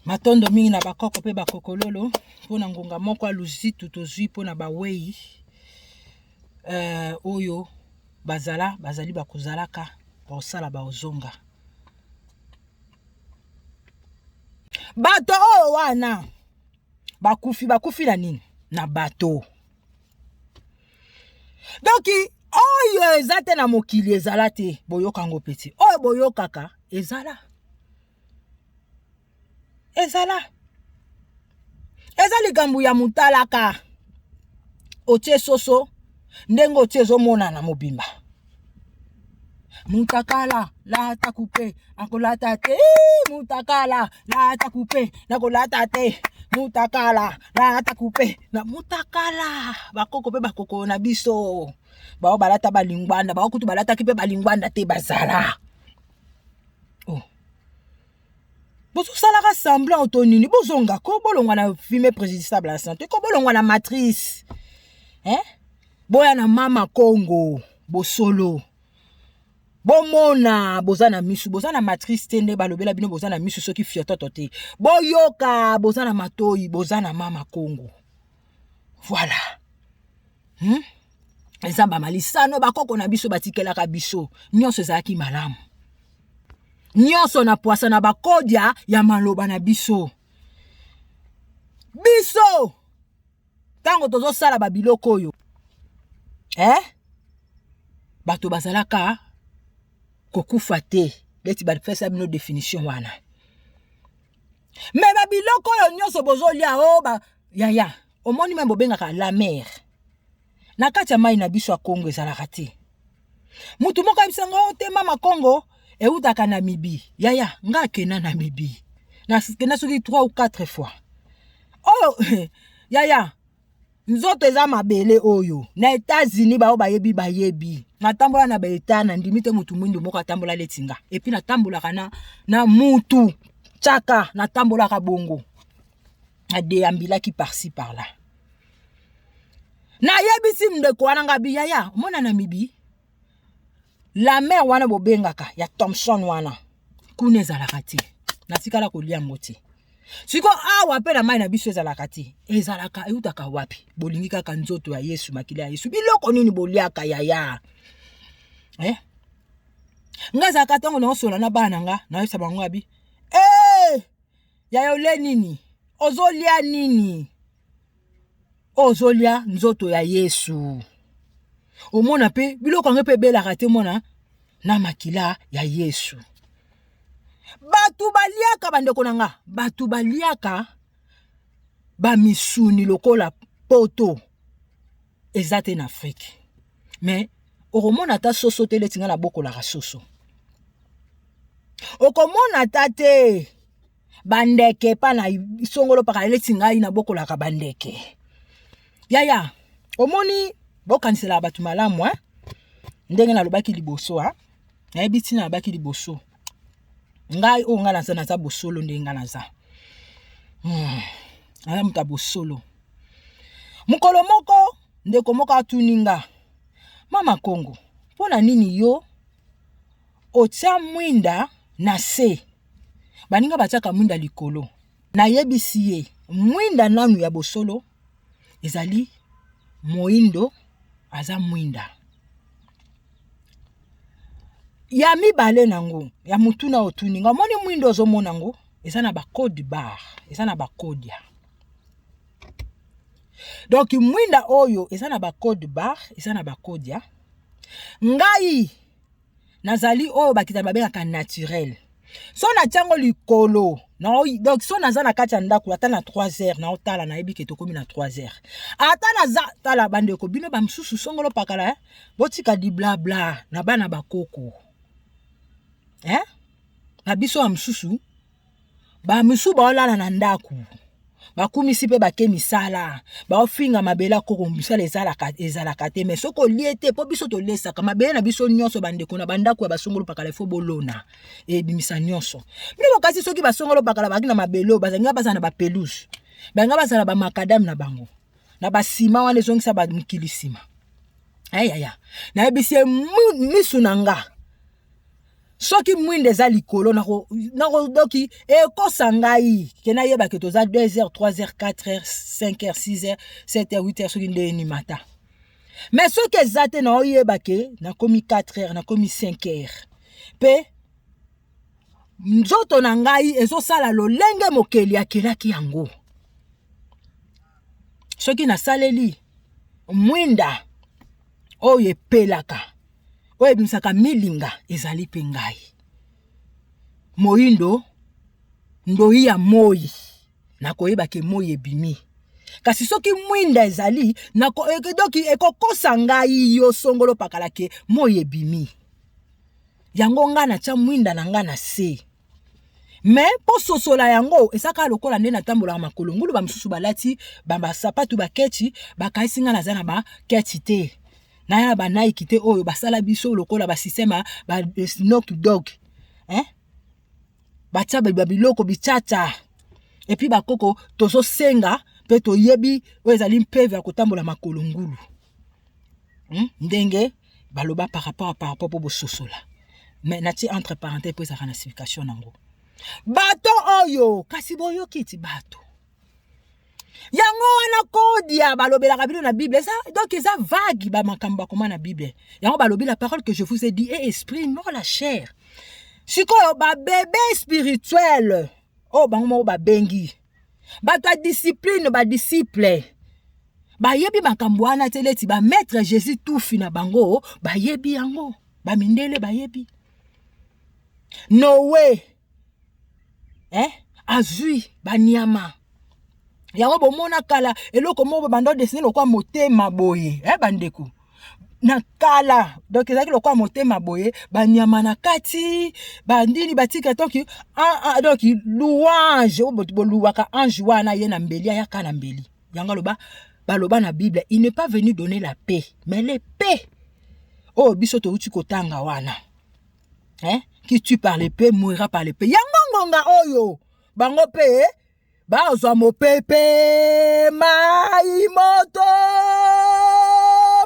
Matondo mingi na bakoko pe bakokololo pona ngonga moko aluzitu tozui pona bawei oyo bazali bakozalaka baosala baozonga bato oyo wana bakufi na nini na bato donc oyo ezate na mokili ezala te boyoka ngo peti oyo boyokaka ezala likambu ya mutalaka otie soso ndengo otie zomona na mobimba mutakala la takupe akolata te mutakala la takupe nakolata te mutakala la takupe na mutakala bakoko pe bakoko na biso bao balata balingwanda bao kutu balata kipe balingwanda te bazala bozo salaka semblant autonini bozonga ko bolongwa na fume préjudiciable à santé ko bolongwa na matrice boya na mama Congo bosolo bomona bozana misu bozana matrice tende balobela bino bozana misu soki fiototo te boyoka bozana matoi bozana mama Congo voilà ezamba malisano bakoko na biso batikelaka biso nyonso ezalaki malamu nyonso na poasa na bakodia ya maloba na biso tango tozo sala babiloko oyo bato bazalaka kokufa te leti bafesa bino définition wana me babiloko oyo nyonso bozolia yaya omoni me bobengaka la mer na kati ya mai na biso ya Kongo ezalaka te mutu moko abisanga te mama Kongo eutaka na Namibie yaya nga kena na Namibie na kena soki 3 ou 4 fois yaya nzoto eza mabele oyo na États-Unis bao bayebi na tambola na baeta na ndimi te mutu mwindo moko atambola letinga epi na tambolaka na mutu chaka na tambolaka bongo na deambilaki par-ci par-là na yebisi mndeko wana ngabi yaya mona Namibie la mer wana bobengaka ya Thompson wana kuna ezalaka te natikala kolia ngoti siko awa pe na mai na biso ezalaka te ezalaka eutaka wapi bolingi kaka nzoto ya Yesu makili ya Yesu biloko nini boliaka yaya ngaza katango na osola na bana nga na yesa bango abi yaya ole nini ozolia nini ozolia nzoto ya Yesu omona pe biloko nge pe belaka te mona na makila ya Yesu Batu baliaka bandeko nanga. Batu baliaka ba misuni lokola poto. Ezate en Afrique. Mais okomona ta soso te letinga na boko la soso. Okomona ta te bandeke pa na songolo pa letinga ina boko la bandeke. Yaya, omoni bokanisela batu malamu hein. Ndenge na lobaki liboso hein. Na ebiti na lobaki liboso. Ngai o ngana za na za bosolo ndenge ngana za. Ala muta bosolo. Mukolo moko ndeko moko atuninga. Mama Kongo, pona nini yo otia mwinda na se. Baninga batiaka mwinda likolo. Na yebisi ye, mwinda nanu ya bosolo ezali moindo aza mwinda. Ya mibale nango, ya mutuna otuninga, moni mwindo ozo nango, eza na ba code bar, eza na ba code ya. Donc mwinda oyo eza na ba code bar, eza na ba code ya. Ngai nazali oyo bakita babengaka naturel. So na tiango likolo, donc so naza na kati ya ndako ata na 3 heures na otala na yebi ke tokomi na 3 heures. Ata naza tala bandeko bino ba msusu songolo pakala botika di bla bla na bana bakoko. Na biso wa msusu ba msusu ba olala na ndako. Bakumisi pe bake misala ba ofinga mabela koko misala ezala kate mais soko liete po biso to lesa kama mabela na biso nyonso bandeko na bandako ya basongolo pakala fo bolona e bimisa nyonso mino kasi soki basongolo pakala baki na mabelo bazanga bazana ba peluche banga bazana ba makadam na bango na ba sima wana ezongisa ba mkilisima aya na ebisi misu nanga soki mwinde za likolo nako doki ekosa ngai kena yeba ke toza 2 heures 3 heures 4 heures 5 heures 6 heures 7 heures 8 heures soki nde ni mata mais soki ezate na oyeba ke na komi 4 heures na komi 5 heures pe nzoto na ngai ezosala lolenge mokeli akelaki yango soki na saleli mwinda oyo epelaka oye bimisaka milinga ezali pe ngai. Moindo ndoi ya moi. Nakoyeba ke moi ebimi. Kasi soki mwinda ezali doki ekokosa ngai yo songolo pakala ke moi ebimi. Yango nga na tia mwinda na nga na se. Mais po sosola yango esaka lokola nde na tambola makolo ngulu ba msusu balati ba sapatu ba kechi bakaisi nga na za na ba kechi te. Na ya ba Nike te oyo basala biso lokola ba système ba Snoop Dogg batia ba biloko bichacha et puis ba koko tozo senga pe to yebi o ezali mpeve ya kotambola makolo ngulu ndenge baloba par rapport po bososola mais nati entre parenthèses pour sa classification nango bato oyo kasi boyo kiti bato yango wana kodia balobelaka bino na Bible ça donc eza vague ba makamba koma na Bible yango balobi la parole que je vous ai dit est esprit non la chair sikoyo ba bébé spirituel bango ba bengi ba ta discipline ba disciple ba yebi makambo wana teleti ba maître Jésus tout fina bango ba yebi yango ba mindele ba yebi Noé azui ba niama yango bomona kala eloko mo bando dessiner lokwa motema boye bandeko na kala donc ezaki lokwa motema boye banyama na kati bandini batika toki donc louange boluwaka ange wana ye na mbeli ya kana mbeli yango baloba na Bible il n'est pas venu donner la paix mais les paix biso to uti kotanga wana qui tue par l'épée mourra par l'épée yango ngonga oyo bango pe bazwa mopepe mai moto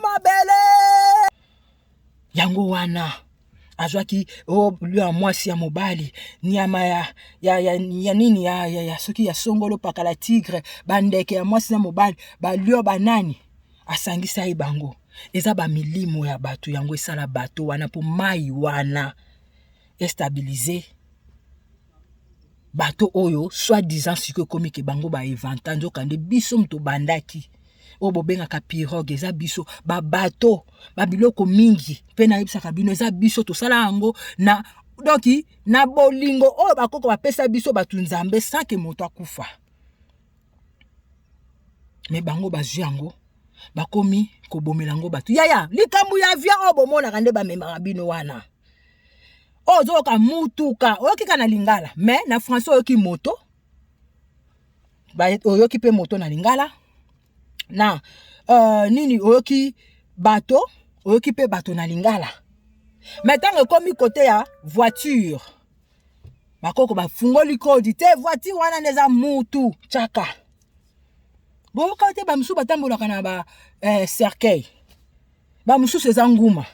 mabele yango wana azwaki lui a mwasi ya mobali nyama ya nini ya soki ya songolo pakala tigre bandeke ya mwasi ya mobali balio banani asangisa ibango eza ba milimo ya bato yango esala bato wana po mai wana estabiliser bato oyo soi-disant siko komi ke bango ba evanta nzokande biso mto bandaki bobenga ka pirogue eza biso ba bato ba biloko mingi pe na yebisaka bino eza biso to sala yango na donc na bolingo oyo bakoko bapesa biso batu nzambe sans que moto akufa. Mais bango bazwi yango bakomi kobomela yango batu. Yaya likambu ya via oyo bomonaka nde bamemaka bino wana. Ozoka mutuka oyokika na lingala, mais na français oyoki moto oyoki pe moto na lingala. Na nini oyoki bato oyoki pe bato na lingala. Maintenant komi côté ya voiture bakoko bafungoli kodi te voiture wana neza mutu chaka. Boyoka te ba musu batambolaka na ba cercueil. Ba musu seza nguma.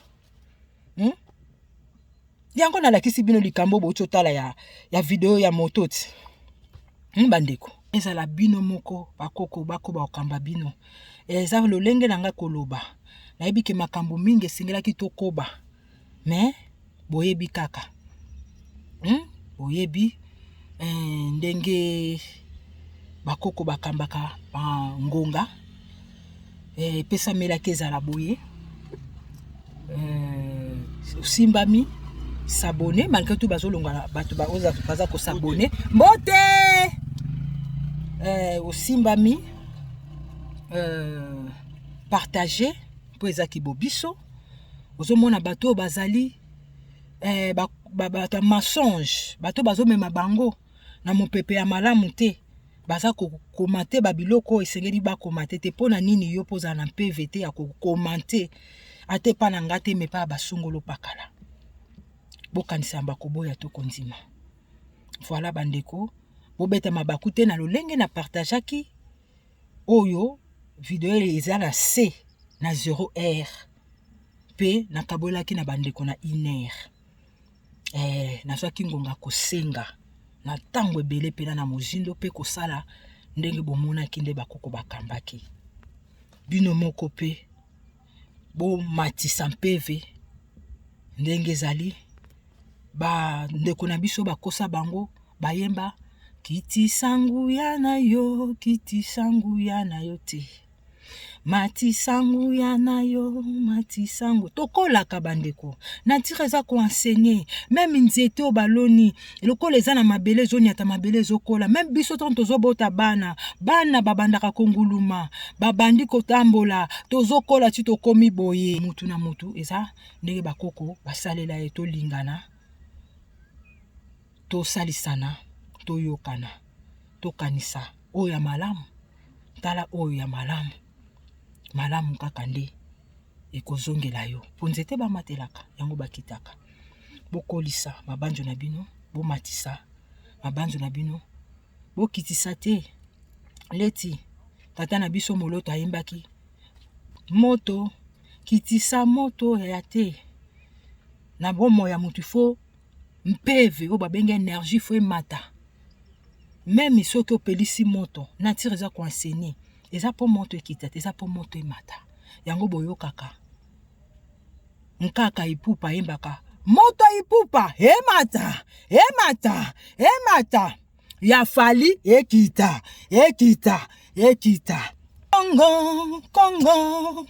Yango na lakisi bino likambo bochotala ya video ya moto ti. Bandeko. Ezala bino moko bakoko bako bakamba bino. Eza lolenge nanga koloba. Nayebi ke makambo mingi esengelaki tokoba. Mais boyebi kaka. Boyebi ndenge bakoko bakambaka ngonga. Pesa melaki ezala boye. Simbami s'abonner malgré tout bazolonga bato baza ko s'abonner. Mbote osimbami partager po ezaki bobiso. Ozomona bato bazali bato mensonge, bato bazomema bango na mopepe ya malamu te. Baza ko komate babiloko esengeli ba komate te pona nini yo poza na PVT ya ko komate ate pa na ngate me pa basungolo pakala. Bokanisa bakoboya to konzima. Voilà bandeko, bobeta mabakute na lolenge na partageaki oyo video eza na C na 0R p na kabolaki na bandeko na 1R. Na swaki ngonga kosenga na tango ebele pena na mozindo pe kosala ndenge bomona kinde bakoko bakambaki. Bino moko pe bo matisa mpeve ndenge zali ba ndeko na biso bakosa bango bayemba kiti sangu ya na yo te mati sangu ya na yo mati sangu tokola ka bandeko na tireza ko enseigner même nzete o baloni lokola eza na mabele zoni ata mabele zokola même biso tozo bota bana babandaka konguluma babandi kotambola tozokola ti tokomi boye mutu na mutu eza ndenge bakoko basalela eto lingana to salisana to yokana to kanisa oya malamu tala oya malamu kaka nde ekozongela yo ponzete bamatelaka yango bakitaka bokolisa mabanjo na bino bomatisa mabanjo na bino bokitisa te leti tata na biso moloto ayembaki moto kitisa moto ya te na bomo ya mutu fo mpeve o babenge énergie fo emata même soki opelisi moto nature eza ko enseigner eza po moto ekita eza po moto emata yango boyo kaka nkaka ipupa yembaka moto ipupa emata ya fali ekita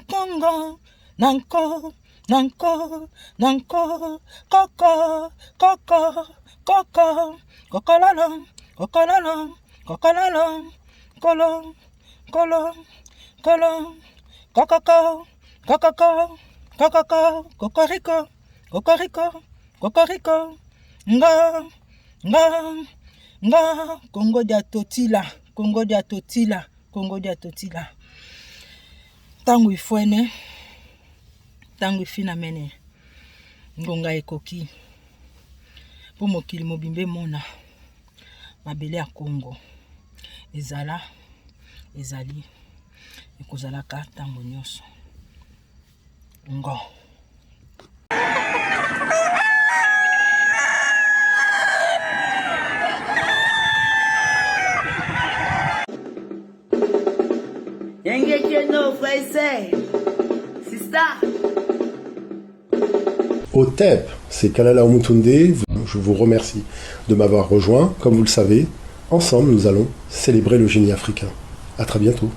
Congo nanko kokoriko nga Congo dia totila tangu ifwene tangu ifina mene ngonga ekoki po mokili mobimbe mona mabele ya Congo ezali ekozalaka tango nyonso ngo Au TEP, c'est Kalala Omutunde. Je vous remercie de m'avoir rejoint. Comme vous le savez, ensemble, nous allons célébrer le génie africain. À très bientôt.